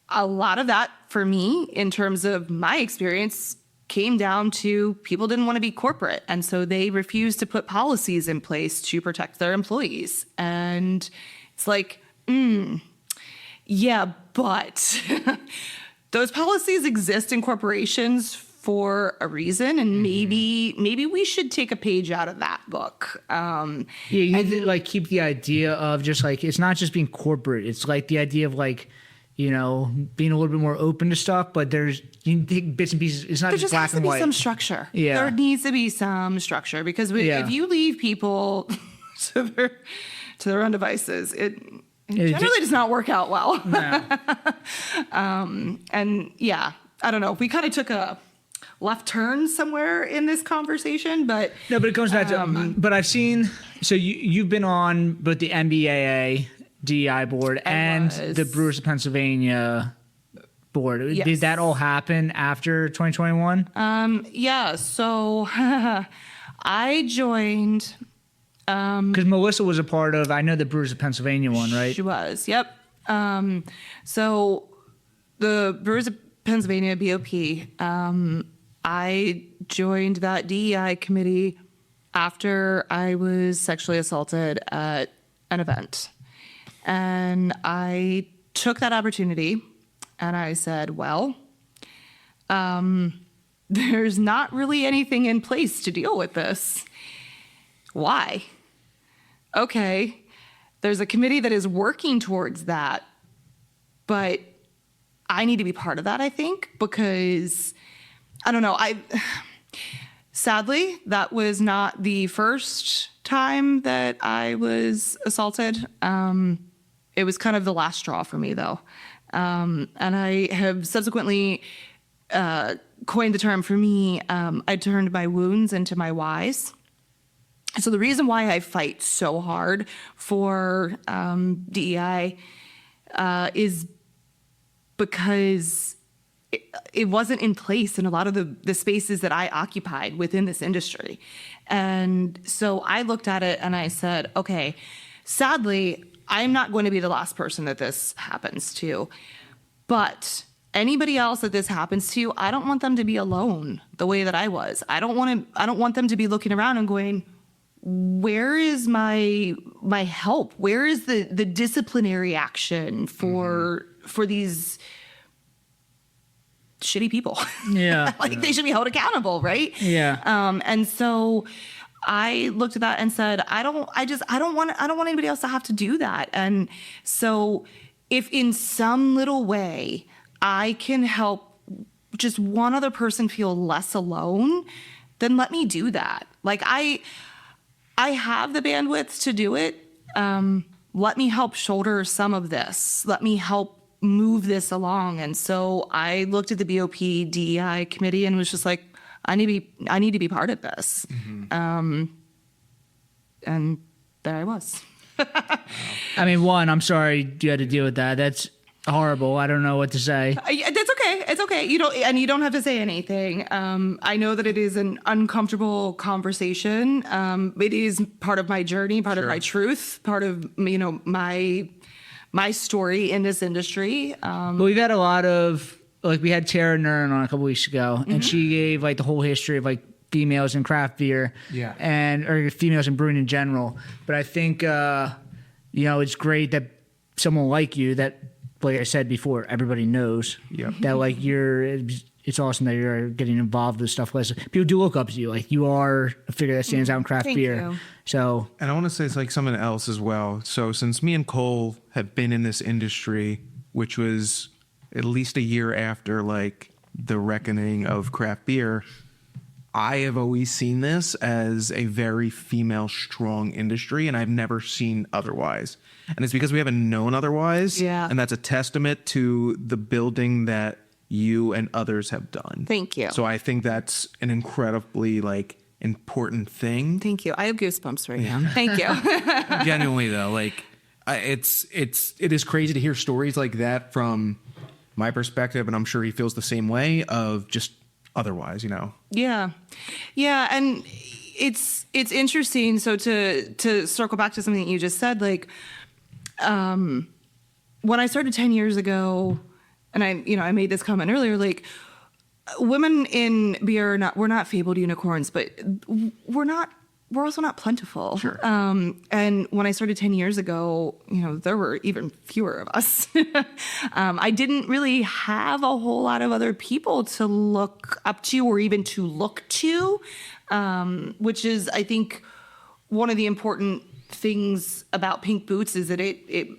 a lot of that, for me, in terms of my experience, came down to people didn't want to be corporate. And so they refused to put policies in place to protect their employees. And it's like, yeah, but those policies exist in corporations for a reason, and maybe we should take a page out of that book. You need to keep the idea of just it's not just being corporate. It's the idea of being a little bit more open to stuff, but you take bits and pieces. It's not just black and white. There just has to be some structure. Yeah. There needs to be some structure because if you leave people to their own devices, it generally does not work out well. No. And yeah, I don't know. We kind of took a left turn somewhere in this conversation, but no, but it goes back to. But I've seen. So you've been on both the MBAA DEI board and the Brewers of Pennsylvania board. Yes. Did that all happen after 2021? Yeah. So I joined. Because Melissa was a part of. I know the Brewers of Pennsylvania one, right? She was. Yep. So the Brewers of Pennsylvania BOP. I joined that DEI committee after I was sexually assaulted at an event. And I took that opportunity and I said, well, there's not really anything in place to deal with this. Why? Okay, there's a committee that is working towards that, but I need to be part of that, I think, because I don't know. Sadly, that was not the first time that I was assaulted. It was kind of the last straw for me, though. And I have subsequently coined the term for me, I turned my wounds into my whys. So the reason why I fight so hard for DEI is because it wasn't in place in a lot of the spaces that I occupied within this industry. And so I looked at it and I said, okay, sadly, I'm not going to be the last person that this happens to, but anybody else that this happens to, I don't want them to be alone the way that I was. I don't want them to be looking around and going, where is my help? Where is the disciplinary action for these shitty people? Yeah. They should be held accountable, right? Yeah. And so I looked at that and said, I don't want anybody else to have to do that. And so if in some little way I can help just one other person feel less alone, then let me do that. Like I have the bandwidth to do it. Let me help shoulder some of this. Let me help move this along. And so I looked at the BOP DEI committee and was just like, I need to be part of this. And there I was. I mean, I'm sorry you had to deal with that. That's horrible. I don't know what to say. That's okay. It's okay. You don't have to say anything. I know that it is an uncomfortable conversation. It is part of my journey, part of my truth, part of my story in this industry. But we've had a lot of, we had Tara Nern on a couple weeks ago, and she gave the whole history of females in craft beer, or females in brewing in general. But I think it's great that someone like you, that, like I said before, everybody knows that it's awesome that you're getting involved with stuff. People do look up to you. You are a figure that stands out in craft beer. You. So, and I want to say it's something else as well. So since me and Cole have been in this industry, which was at least a year after the reckoning of craft beer, I have always seen this as a very female strong industry, and I've never seen otherwise. And it's because we haven't known otherwise. Yeah. And that's a testament to the building that you and others have done. Thank you. So I think that's an incredibly important thing. Thank you. I have goosebumps right now. Thank you. Genuinely though, it is crazy to hear stories like that from my perspective, and I'm sure he feels the same way, of just otherwise, Yeah. And it's interesting. So to circle back to something that you just said, when I started 10 years ago, and I made this comment earlier, women in beer we're not fabled unicorns, but we're also not plentiful. Sure. And when I started 10 years ago, there were even fewer of us. I didn't really have a whole lot of other people to look up to or even to look to, which is, I think, one of the important things about Pink Boots is that it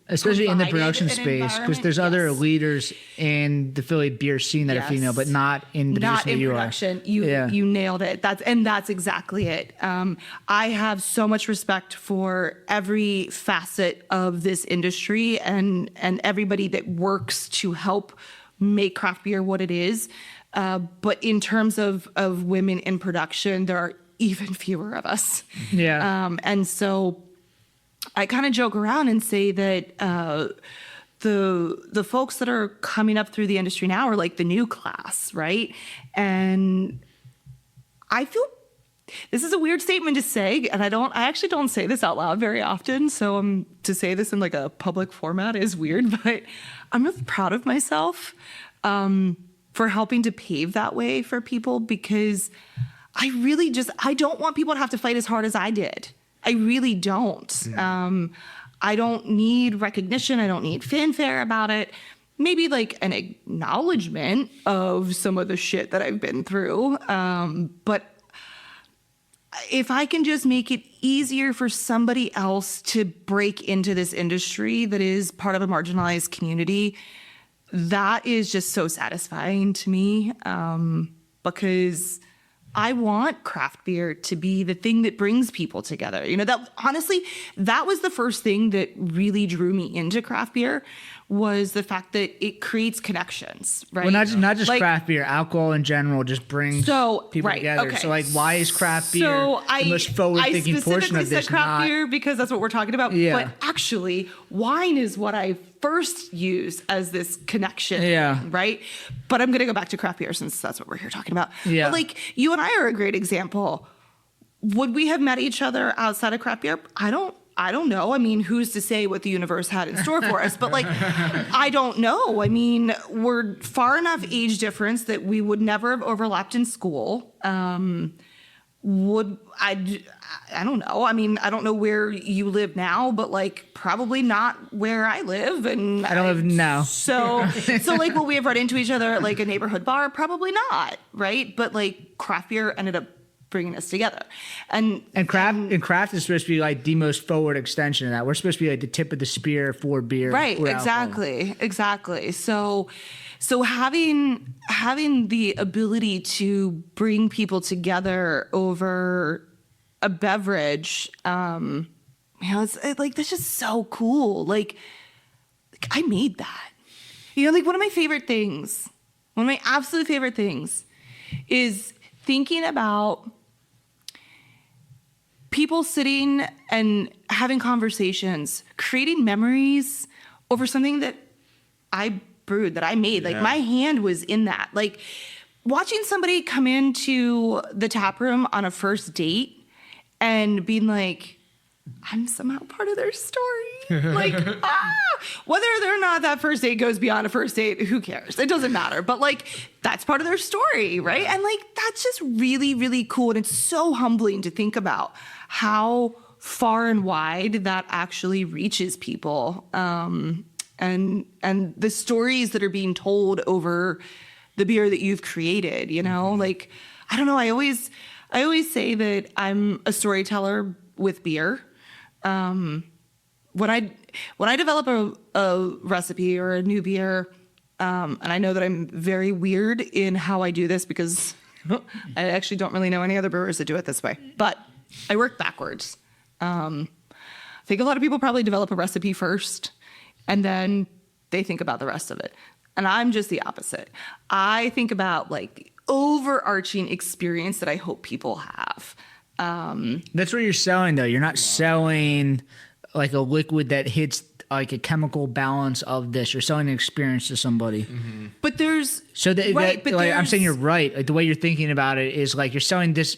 especially in the production space, because there's other leaders in the Philly beer scene that are female, but not in the production. You nailed it. That's exactly it. I have so much respect for every facet of this industry and everybody that works to help make craft beer what it is. But in terms of women in production, there are even fewer of us. Yeah. And so I kind of joke around and say that the folks that are coming up through the industry now are the new class, right? And I feel this is a weird statement to say, and I actually don't say this out loud very often. So to say this in a public format is weird, but I'm really proud of myself for helping to pave that way for people, because I don't want people to have to fight as hard as I did. I really don't. I don't need recognition. I don't need fanfare about it. maybe like an acknowledgement of some of the shit that I've been through. But if I can just make it easier for somebody else to break into this industry that is part of a marginalized community, that is just so satisfying to me, because I want craft beer to be the thing that brings people together. You know, that honestly, that was the first thing that really drew me into craft beer, was the fact that it creates connections, right? Well, not just like, craft beer, alcohol in general just brings people together. Okay. So, like, why is craft beer the most forward-thinking portion of this? I specifically said craft beer because that's what we're talking about. Yeah. But actually, wine is what I first used as this connection, right? But I'm going to go back to craft beer since that's what we're here talking about. Yeah. But, like, you and I are a great example. Would we have met each other outside of craft beer? I don't know. I mean, who's to say what the universe had in store for us? But like, I don't know. I mean, we're far enough age difference that we would never have overlapped in school. I don't know. I mean, I don't know where you live now, but like probably not where I live. And I don't live now. So like, will we have run into each other at like a neighborhood bar? Probably not. Right. But like craft beer ended up bringing us together. And craft is supposed to be like the most forward extension of that. We're supposed to be like the tip of the spear for beer. Right. Exactly. So having the ability to bring people together over a beverage, it's like, that's just so cool. Like I made that, like one of my absolute favorite things is thinking about people sitting and having conversations, creating memories over something that I brewed, that I made. Like my hand was in that. Like watching somebody come into the tap room on a first date and being like, I'm somehow part of their story. Like, whether or not that first date goes beyond a first date, who cares? It doesn't matter. But like, that's part of their story, right? And like, that's just really, really cool. And it's so humbling to think about how far and wide that actually reaches people. And the stories that are being told over the beer that you've created, like, I don't know. I always say that I'm a storyteller with beer. When I develop a recipe or a new beer, and I know that I'm very weird in how I do this because I actually don't really know any other brewers that do it this way, but I work backwards. I think a lot of people probably develop a recipe first and then they think about the rest of it. And I'm just the opposite. I think about like overarching experience that I hope people have. That's what you're selling, though. You're not selling like a liquid that hits like a chemical balance of this. You're selling an experience to somebody. Mm-hmm. But there's I'm saying you're right. Like the way you're thinking about it is like you're selling this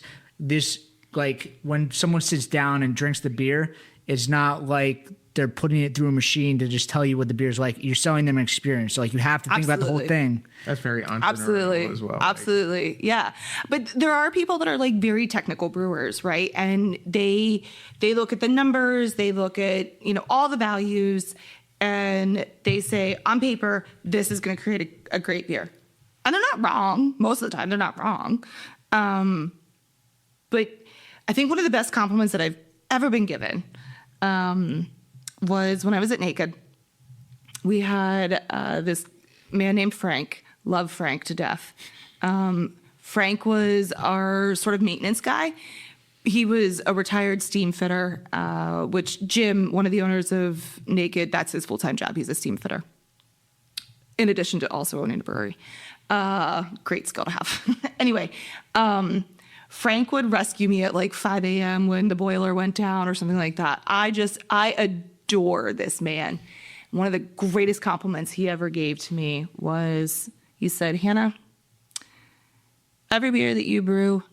like when someone sits down and drinks the beer, it's not like they're putting it through a machine to just tell you what the beer is like. You're selling them an experience. So like you have to think about the whole thing. That's very entrepreneurial as well. Absolutely. Yeah. But there are people that are like very technical brewers, right? And they look at the numbers, they look at, all the values, and they say, on paper, this is going to create a great beer. And they're not wrong. Most of the time, they're not wrong. But I think one of the best compliments that I've ever been given was when I was at Naked. We had this man named Frank, love Frank to death. Frank was our sort of maintenance guy. He was a retired steam fitter, which Jim, one of the owners of Naked, that's his full-time job. He's a steam fitter, in addition to also owning a brewery. Great skill to have. Anyway, Frank would rescue me at like 5 a.m. when the boiler went down or something like that. I adore this man. One of the greatest compliments he ever gave to me was, he said, Hannah, every beer that you brew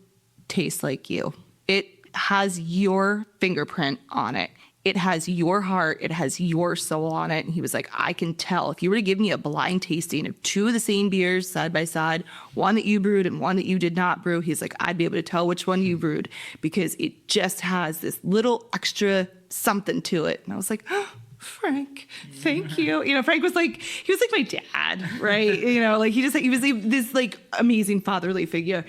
tastes like you. It has your fingerprint on it. It has your heart. It has your soul on it. And he was like, I can tell. If you were to give me a blind tasting of two of the same beers side by side, one that you brewed and one that you did not brew, he's like, I'd be able to tell which one you brewed because it just has this little extra something to it. And I was like, oh, Frank, thank you. You know, Frank was like, he was like my dad, right? You know, like he was this like amazing fatherly figure.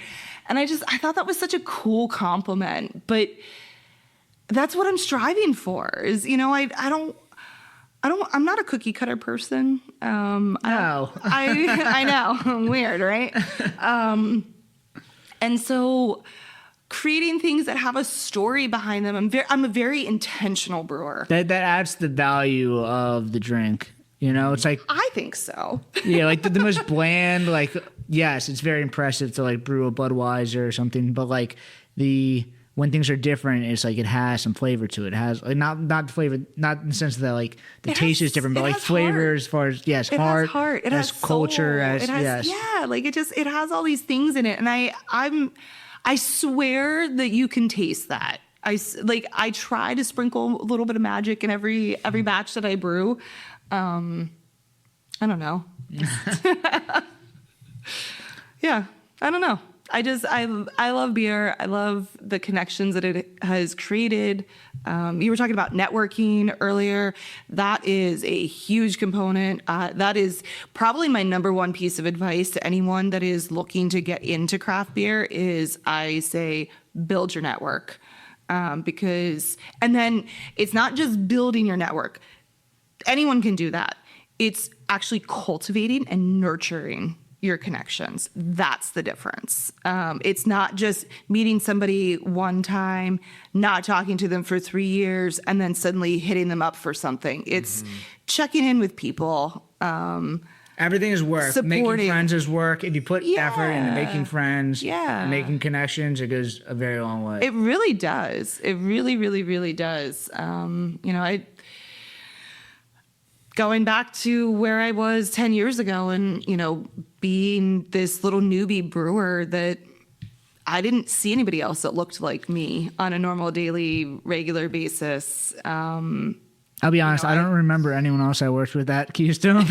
And I thought that was such a cool compliment, but that's what I'm striving for is, you know, I'm not a cookie cutter person. No. I know, I'm weird, right? And so creating things that have a story behind them. I'm a very intentional brewer. That adds the value of the drink. You know, it's like, I think so. yeah, like the most bland, like, yes, it's very impressive to like brew a Budweiser or something, but like when things are different, it's like it has some flavor to it. It has like not flavor, not in the sense that like the taste is different, but like flavor heart. As far as it heart, has heart, it has culture, soul. Like it has all these things in it, and I swear that you can taste that. I try to sprinkle a little bit of magic in every batch that I brew. I don't know. Yeah, I don't know. I love beer. I love the connections that it has created. You were talking about networking earlier. That is a huge component. That is probably my number one piece of advice to anyone that is looking to get into craft beer is I say, build your network. And then it's not just building your network. Anyone can do that. It's actually cultivating and nurturing your connections. That's the difference. It's not just meeting somebody one time, not talking to them for 3 years, and then suddenly hitting them up for something. It's checking in with people. everything is work. Supporting. Making friends is work. If you put effort into making friends, and making connections, it goes a very long way. It really does. It really, really, really does. Going back to where I was 10 years ago and, being this little newbie brewer that I didn't see anybody else that looked like me on a normal daily, regular basis. I'll be honest, I don't remember anyone else I worked with at Keystone.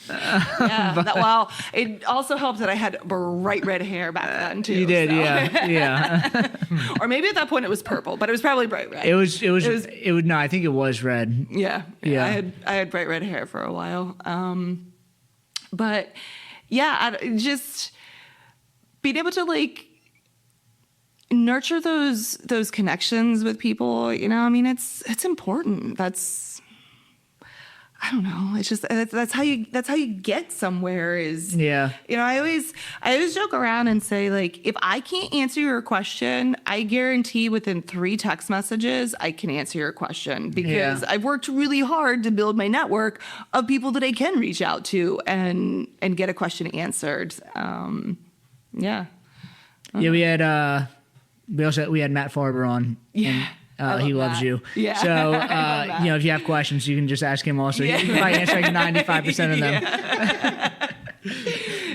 Well, it also helped that I had bright red hair back then too. You did, so. yeah. Or maybe at that point it was purple, but it was probably bright red. No, I think it was red. Yeah. I had bright red hair for a while. But yeah, just being able to nurture those connections with people, it's important. I don't know. It's just that's how you get somewhere. I always joke around and say, if I can't answer your question, I guarantee within 3 text messages I can answer your question because I've worked really hard to build my network of people that I can reach out to and get a question answered. We had Matt Farber on. Yeah. He loves you. Yeah. So, if you have questions, you can just ask him also. Yeah. He might answer 95% of them.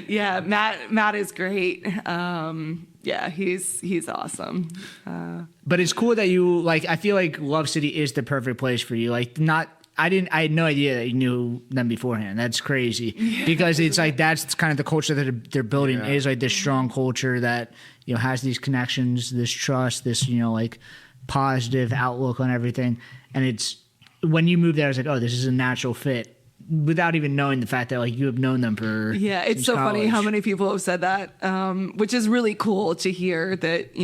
Yeah, Matt is great. He's awesome. But it's cool that you, I feel like Love City is the perfect place for you. I had no idea that you knew them beforehand. That's crazy. Yeah. Because it's that's kind of the culture that they're building is this strong culture that, has these connections, this trust, this, positive outlook on everything. And it's when you move there, it's this is a natural fit without even knowing the fact that you have known them for it's so college. Funny how many people have said that, which is really cool to hear that,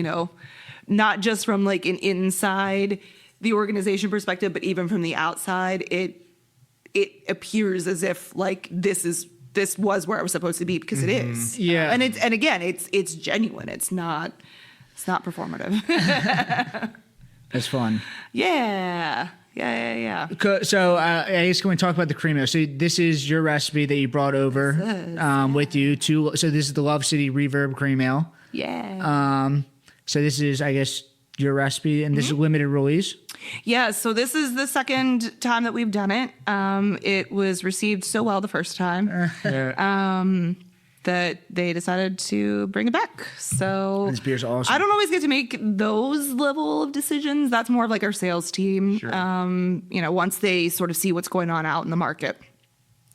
not just from an inside the organization perspective, but even from the outside, it appears as if this was where I was supposed to be because it is. Yeah. And it's genuine. It's not performative. That's fun. Yeah. So I guess can we talk about the cream ale? So this is your recipe that you brought over with you to. So this is the Love City Reverb Cream Ale. Yeah. So this is, I guess, your recipe, and this is limited release. Yeah. So this is the second time that we've done it. It was received so well the first time. That they decided to bring it back. So this beer's awesome. I don't always get to make those level of decisions. That's more of our sales team. Sure. Once they sort of see what's going on out in the market,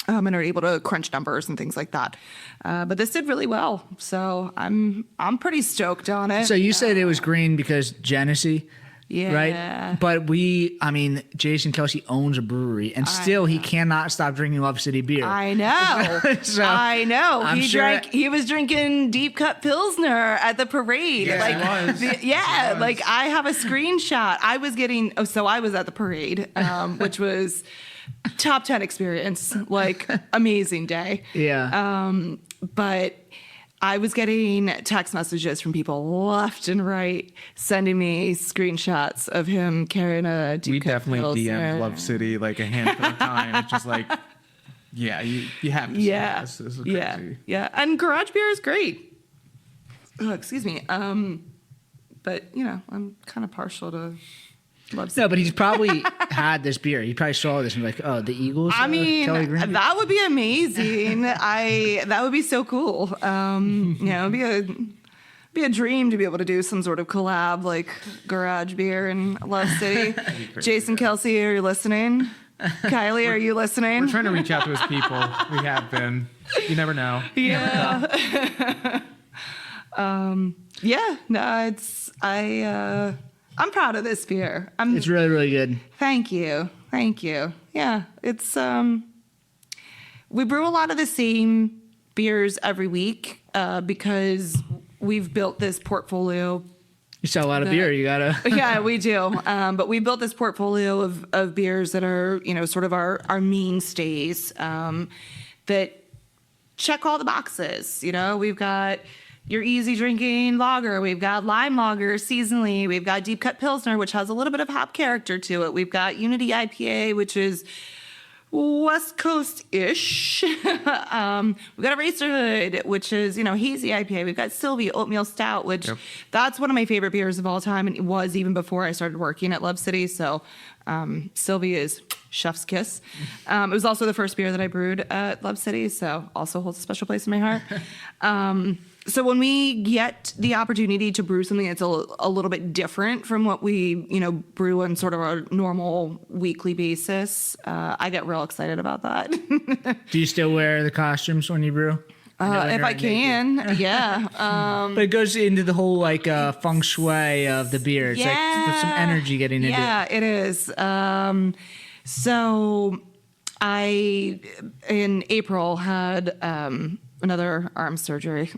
and are able to crunch numbers and things like that. But this did really well. So I'm pretty stoked on it. So you said it was green because Genesee. Yeah. Right. But Jason Kelsey owns a brewery, and still he cannot stop drinking Love City beer. I know. So, I know. I'm sure He was drinking deep cut Pilsner at the parade. Yes, he was. He was. Like I have a screenshot. I was at the parade, which was top 10 experience, like amazing day. Yeah. But I was getting text messages from people left and right sending me screenshots of him carrying a deep We cut definitely Pilsner. DM'd Love City like a handful of times. Just like, yeah, you have to see this. This is crazy. Yeah. And garage beer is great. Oh, excuse me. But I'm kind of partial to Love City. No, but he's probably had this beer. He probably saw this and like, oh, the Eagles. I mean, Kelly Green? that would be amazing. That would be so cool. It'd be a dream to be able to do some sort of collab like garage beer in Love City. Jason Kelsey, are you listening? Kylie, are you listening? We're trying to reach out to his people. We have been. You never know. Yeah. I'm proud of this beer. It's really, really good. Thank you. Yeah, it's we brew a lot of the same beers every week because we've built this portfolio. You sell a lot of beer. You gotta. Yeah, we do. But we built this portfolio of beers that are sort of our mainstays that check all the boxes. We've got your easy drinking lager. We've got lime lager seasonally. We've got deep cut Pilsner, which has a little bit of hop character to it. We've got Unity IPA, which is West Coast-ish. We've got a Racerhood, which is, hazy IPA. We've got Sylvie Oatmeal Stout, which that's one of my favorite beers of all time. And it was even before I started working at Love City. So Sylvie is chef's kiss. It was also the first beer that I brewed at Love City. So also holds a special place in my heart. So when we get the opportunity to brew something that's a little bit different from what we, brew on sort of our normal weekly basis, I get real excited about that. Do you still wear the costumes when you brew? If I can, yeah. But it goes into the whole feng shui of the beer. It's like there's some energy getting into it. Yeah, it is. So I, in April, had another arm surgery.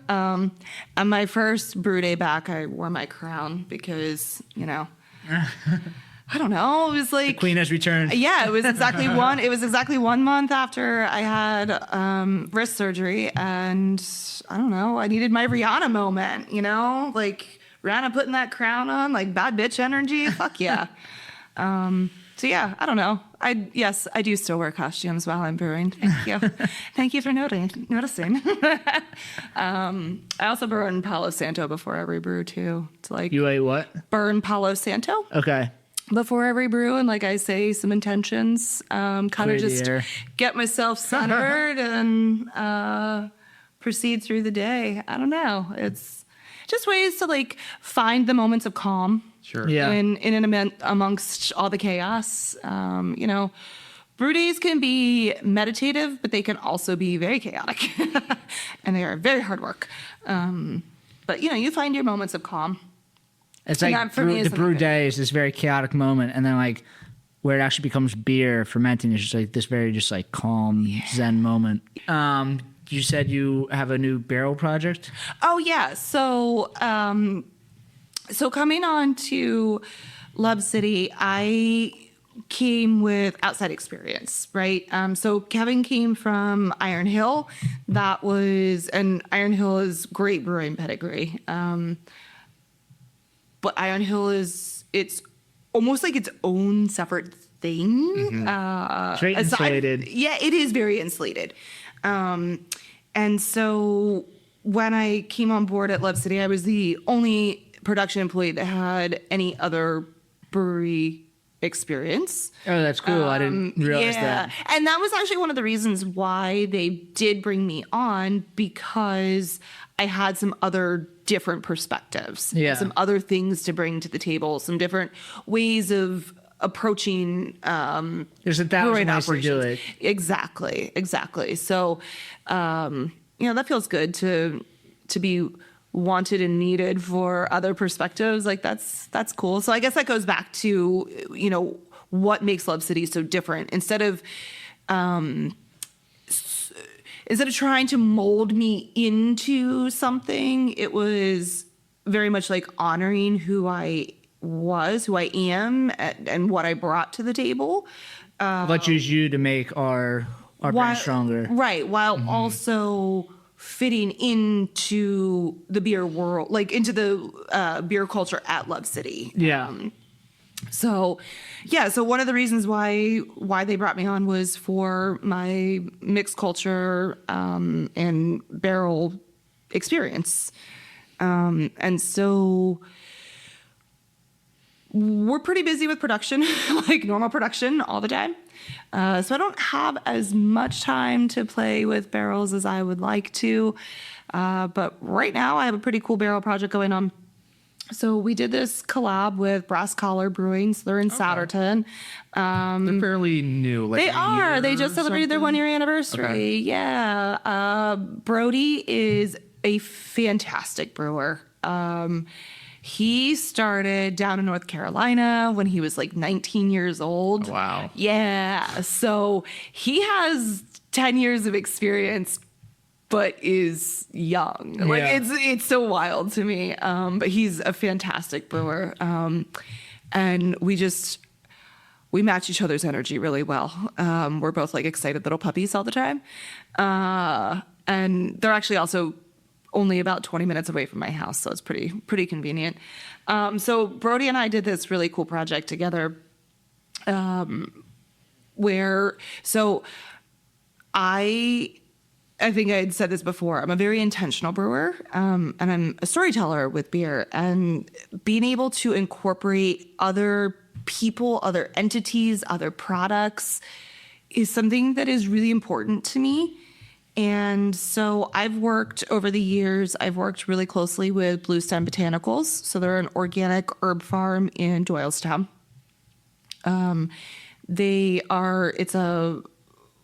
And my first brew day back, I wore my crown because, I don't know. It was like The Queen has returned. Yeah, it was exactly one month after I had wrist surgery, and I don't know. I needed my Rihanna moment, like Rihanna putting that crown on, like bad bitch energy. Fuck yeah. So yeah, I don't know. I do still wear costumes while I'm brewing. Thank you. Thank you for noticing. I also burn Palo Santo before every brew too. It's like You ate what? burn Palo Santo Okay. before every brew, and I say some intentions, kind Clear of the just air. get myself centered and proceed through the day. I don't know. It's just ways to find the moments of calm. Sure. Yeah. Amongst all the chaos. Brew days can be meditative, but they can also be very chaotic. And they are very hard work. But, you find your moments of calm. It's And like that for me is the brew something day is this very chaotic moment, and then where it actually becomes beer fermenting is just this very just calm zen moment. You said you have a new barrel project? Oh, yeah. So coming on to Love City, I came with outside experience, right? So Kevin came from Iron Hill. And Iron Hill is great brewing pedigree. But Iron Hill it's almost like its own separate thing. Mm-hmm. It's very insulated. Yeah, it is very insulated. And so when I came on board at Love City, I was the only production employee that had any other brewery experience. Oh, that's cool. I didn't realize that. And that was actually one of the reasons why they did bring me on, because I had some other different perspectives, some other things to bring to the table, some different ways of approaching There's 1,000 ways to do it. Exactly. So, that feels good to be wanted and needed for other perspectives, like that's cool. So I guess that goes back to, you know, what makes Love City so different. Instead of trying to mold me into something, it was very much like honoring who I was, who I am, and what I brought to the table. Let's use you to make our brand stronger. Right, while also fitting into the beer world, like into the beer culture at Love City. Yeah. So one of the reasons why they brought me on was for my mixed culture and barrel experience. And so we're pretty busy with production, like normal production all the time. So I don't have as much time to play with barrels as I would like to. But right now I have a pretty cool barrel project going on. So we did this collab with Brass Collar Brewing. So they're in Saturton. They're fairly new. Like they are. They just celebrated their 1-year anniversary. Okay. Yeah. Brody is a fantastic brewer. He started down in North Carolina when he was like 19 years old. Oh, wow. Yeah. So he has 10 years of experience, but is young. Like it's so wild to me. But he's a fantastic brewer. And we match each other's energy really well. We're both like excited little puppies all the time. And they're actually also only about 20 minutes away from my house, so it's pretty convenient. So Brody and I did this really cool project together, where I think I had said this before. I'm a very intentional brewer, and I'm a storyteller with beer, and being able to incorporate other people, other entities, other products is something that is really important to me. And so over the years, I've worked really closely with Blue Stem Botanicals. So they're an organic herb farm in Doylestown. It's a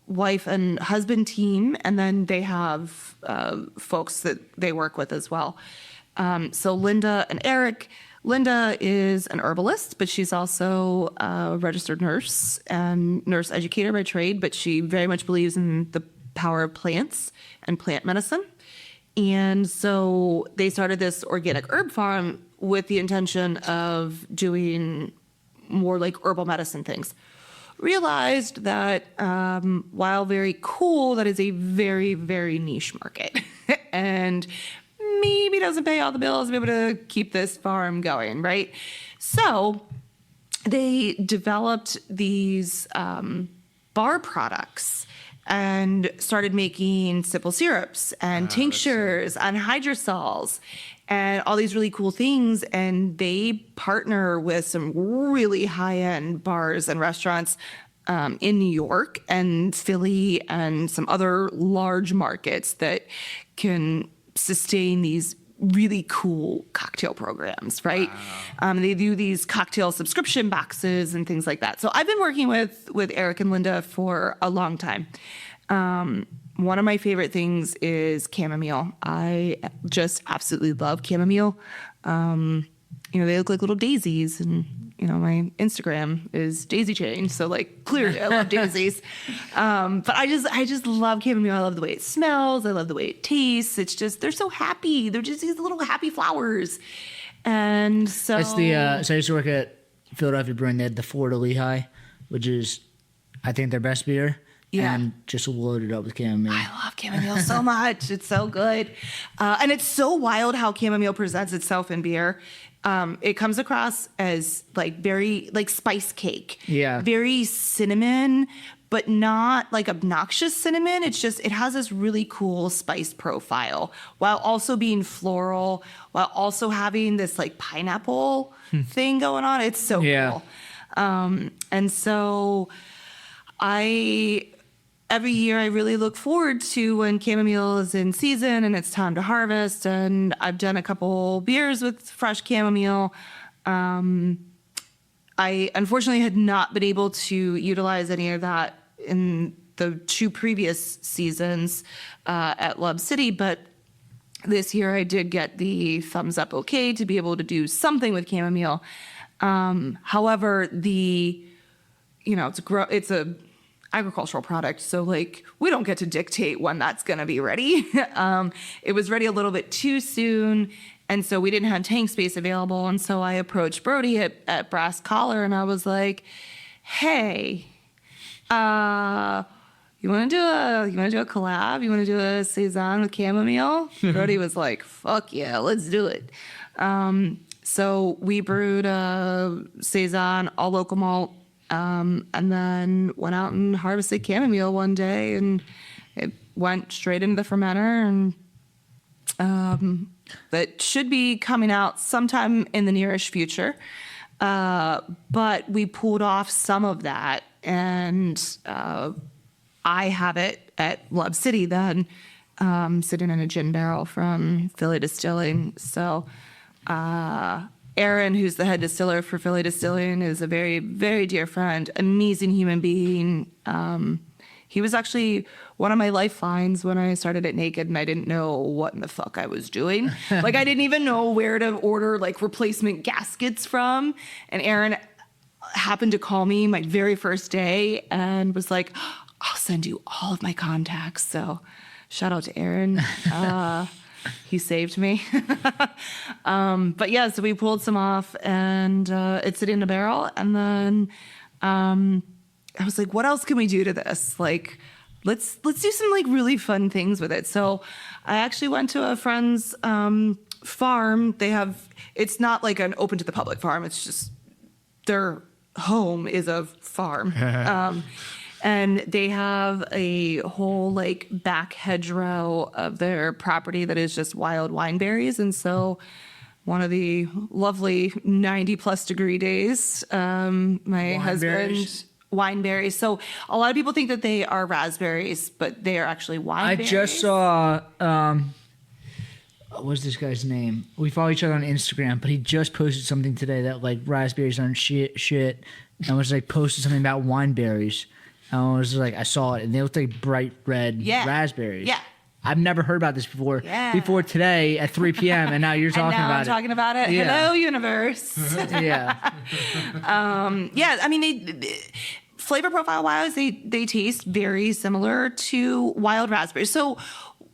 wife and husband team, and then they have folks that they work with as well. So Linda and Eric. Linda is an herbalist, but she's also a registered nurse and nurse educator by trade, but she very much believes in the power of plants and plant medicine. And so they started this organic herb farm with the intention of doing more like herbal medicine things. Realized that while very cool, that is a very, very niche market and maybe doesn't pay all the bills to be able to keep this farm going, right? So they developed these bar products and started making simple syrups and tinctures and hydrosols and all these really cool things. And they partner with some really high-end bars and restaurants in New York and Philly and some other large markets that can sustain these really cool cocktail programs, right? Wow. They do these cocktail subscription boxes and things like that. So I've been working with Eric and Linda for a long time. One of my favorite things is chamomile. I just absolutely love chamomile. They look like little daisies, and my Instagram is daisy chain, so like clearly I love daisies. But I just love chamomile. I love the way it smells. I love the way it tastes. It's just, they're so happy. They're just these little happy flowers. And so it's so I used to work at Philadelphia Brewing. They had the Florida Lehigh, which is, I think, their best beer. Yeah. And just loaded up with chamomile. I love chamomile so much. It's so good. And it's so wild how chamomile presents itself in beer. It comes across as like very like spice cake. Yeah. Very cinnamon, but not like obnoxious cinnamon. It has this really cool spice profile while also being floral, while also having this like pineapple thing going on. It's so cool. And so every year I really look forward to when chamomile is in season and it's time to harvest. And I've done a couple beers with fresh chamomile. I unfortunately had not been able to utilize any of that in the 2 previous seasons at Love City, but This year I did get the thumbs up okay to be able to do something with chamomile. However, it's a agricultural product, so like we don't get to dictate when that's going to be ready. It was ready a little bit too soon, and so we didn't have tank space available. And so I approached Brody at Brass Collar, and I was like, "Hey, you want to do a collab? You want to do a saison with chamomile?" Brody was like, "Fuck yeah, let's do it." So we brewed a saison, all local malt, and then went out and harvested chamomile one day, and it went straight into the fermenter, and that should be coming out sometime in the nearish future. But we pulled off some of that, and I have it at Love City then, sitting in a gin barrel from Philly Distilling. So Aaron, who's the head distiller for Philly Distilling, is a very, very dear friend, amazing human being. He was actually one of my lifelines when I started at Naked, and I didn't know what in the fuck I was doing. Like, I didn't even know where to order, like, replacement gaskets from. And Aaron happened to call me my very first day and was like, "I'll send you all of my contacts." So shout out to Aaron. He saved me. But yeah, so we pulled some off, and it's sitting in a barrel. And then I was like, what else can we do to this? Like, let's do some like really fun things with it. So I actually went to a friend's farm. It's not like an open to the public farm. It's just their home is a farm. And they have a whole like back hedgerow of their property that is just wild wineberries. And so one of the lovely 90+ degree days, my husband, wineberries. So a lot of people think that they are raspberries, but they are actually wineberries. I just saw, what's this guy's name? We follow each other on Instagram, but he just posted something today that like raspberries aren't shit, and was like posted something about wineberries. And I was like, I saw it, and they looked like bright red raspberries. Yeah. I've never heard about this before. Yeah. Before today at 3 p.m. and now you're talking about it. I'm talking about it. Yeah. Hello, universe. Yeah. I mean, they flavor profile wise, they taste very similar to wild raspberries. So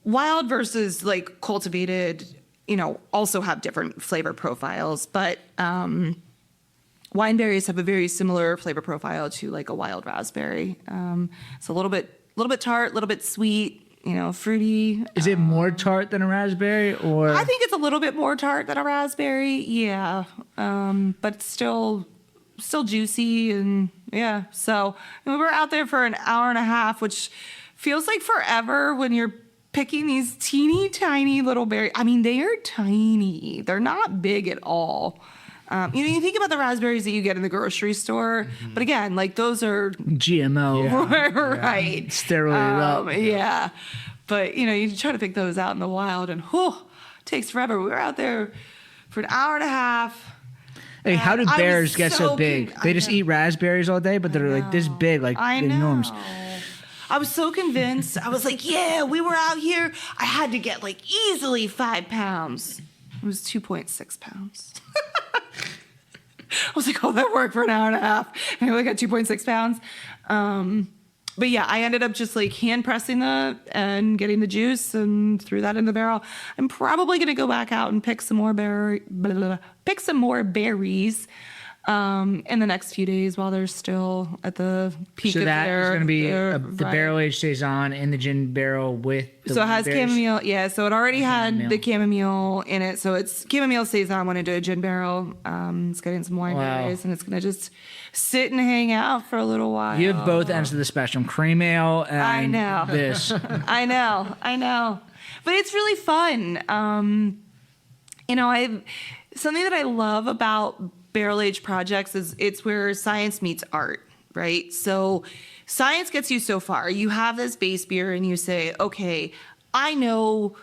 wild versus like cultivated, also have different flavor profiles, but wineberries have a very similar flavor profile to like a wild raspberry. It's a little bit tart, a little bit sweet, fruity. Is it more tart than a raspberry, or? I think it's a little bit more tart than a raspberry. Yeah. But it's still juicy, and yeah. So we were out there for an hour and a half, which feels like forever when you're picking these teeny tiny little berries. I mean, they are tiny. They're not big at all. You think about the raspberries that you get in the grocery store, but again, like those are GMO, right? Steroided up. Yeah, but you try to pick those out in the wild, and it takes forever. We were out there for an hour and a half. Hey, how do bears get so big? They just eat raspberries all day, but they're like this big, like enormous. I was so convinced. I was like, yeah, we were out here. I had to get like easily 5 pounds. It was 2.6 pounds. I was like, that worked for an hour and a half. And I only got 2.6 pounds. But yeah, I ended up just like hand pressing and getting the juice and threw that in the barrel. I'm probably going to go back out and pick some more berries in the next few days while they're still at the peak of their. So that is going to be the barrel-aged saison in the gin barrel with the So it has chamomile. Yeah, so it already had the chamomile in it. So it's chamomile saison went into a gin barrel. It's getting some wineberries, and it's going to just sit and hang out for a little while. You have both ends of the spectrum, cream ale and this. I know. But it's really fun. Something that I love about barrel-aged projects is it's where science meets art, right? So science gets you so far. You have this base beer and you say, okay, I know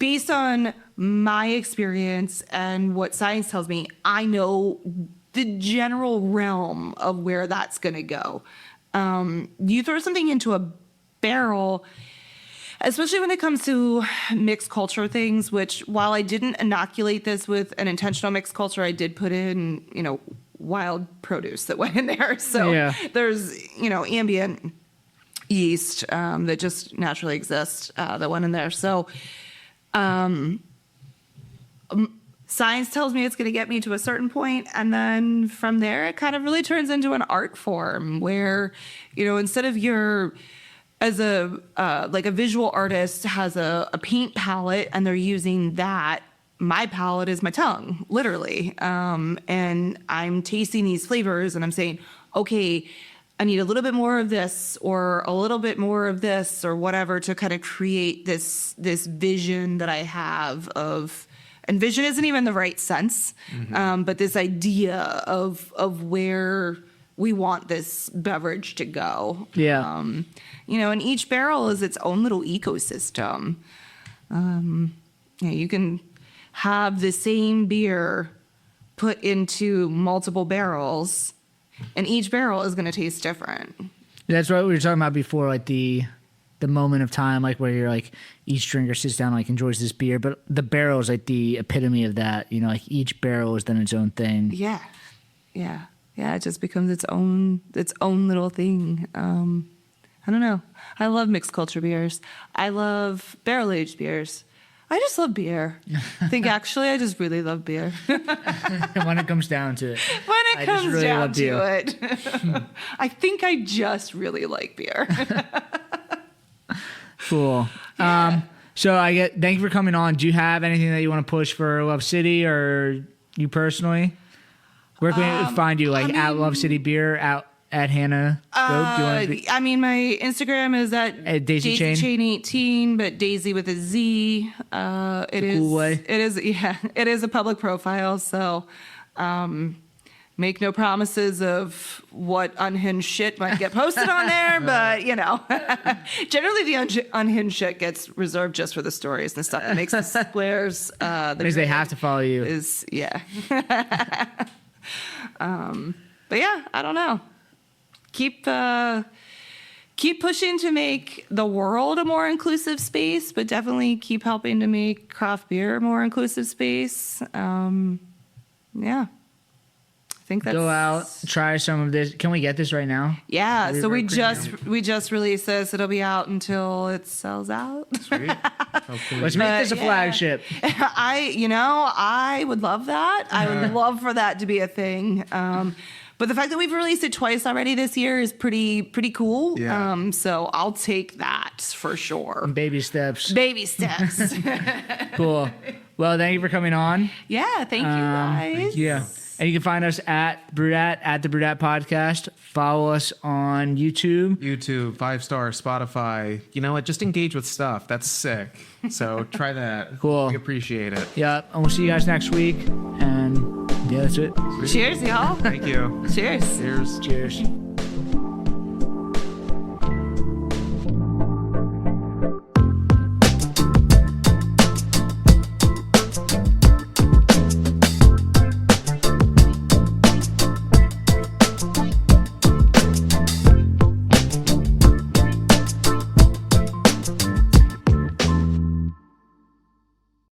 based on my experience and what science tells me, I know the general realm of where that's going to go. You throw something into a barrel especially when it comes to mixed culture things, which while I didn't inoculate this with an intentional mixed culture, I did put in, wild produce that went in there. So there's, ambient yeast that just naturally exists that went in there. So science tells me it's going to get me to a certain point, and then from there it kind of really turns into an art form where, instead of as a visual artist has a paint palette and they're using that, my palette is my tongue, literally. And I'm tasting these flavors and I'm saying, okay, I need a little bit more of this or a little bit more of this or whatever to kind of create this vision that I have of, and vision isn't even the right sense, but this idea of where we want this beverage to go. Yeah. And each barrel is its own little ecosystem. You can have the same beer put into multiple barrels, and each barrel is going to taste different. That's what we were talking about before, like the moment of time, like where you're like each drinker sits down, like enjoys this beer, but the barrel is like the epitome of that. Like each barrel is then its own thing. Yeah. It just becomes its own little thing. I don't know. I love mixed culture beers. I love barrel aged beers. I just love beer. I think actually I just really love beer. When it comes down to it. When it comes down to it. I think I just really like beer. Cool. Yeah. Thank you for coming on. Do you have anything that you want to push for Love City or you personally? Where can we find you? At Love City Beer, at Hannah Gohde? My Instagram is at Daisy Chain 18, but Daisy with a Z. It is a public profile, so make no promises of what unhinged shit might get posted on there, but generally the unhinged shit gets reserved just for the stories and stuff that makes the squares. Because they have to follow you. But yeah, I don't know. Keep pushing to make the world a more inclusive space, but definitely keep helping to make craft beer a more inclusive space. I think that's... Go out, try some of this. Can we get this right now? Yeah, so we just released this. It'll be out until it sells out. Sweet. Let's make this a flagship. I would love that. I would love for that to be a thing. But the fact that we've released it twice already this year is pretty cool. Yeah. So I'll take that for sure. Baby steps. Cool. Well, thank you for coming on. Yeah, thank you guys. Yeah. And you can find us at Brewdat, at the Brewdat Podcast. Follow us on YouTube. 5-star, Spotify. You know what? Just engage with stuff. That's sick. So try that. Cool. We appreciate it. Yeah. And we'll see you guys next week. And yeah, that's it. Cheers, y'all. Thank you. Cheers. Cheers.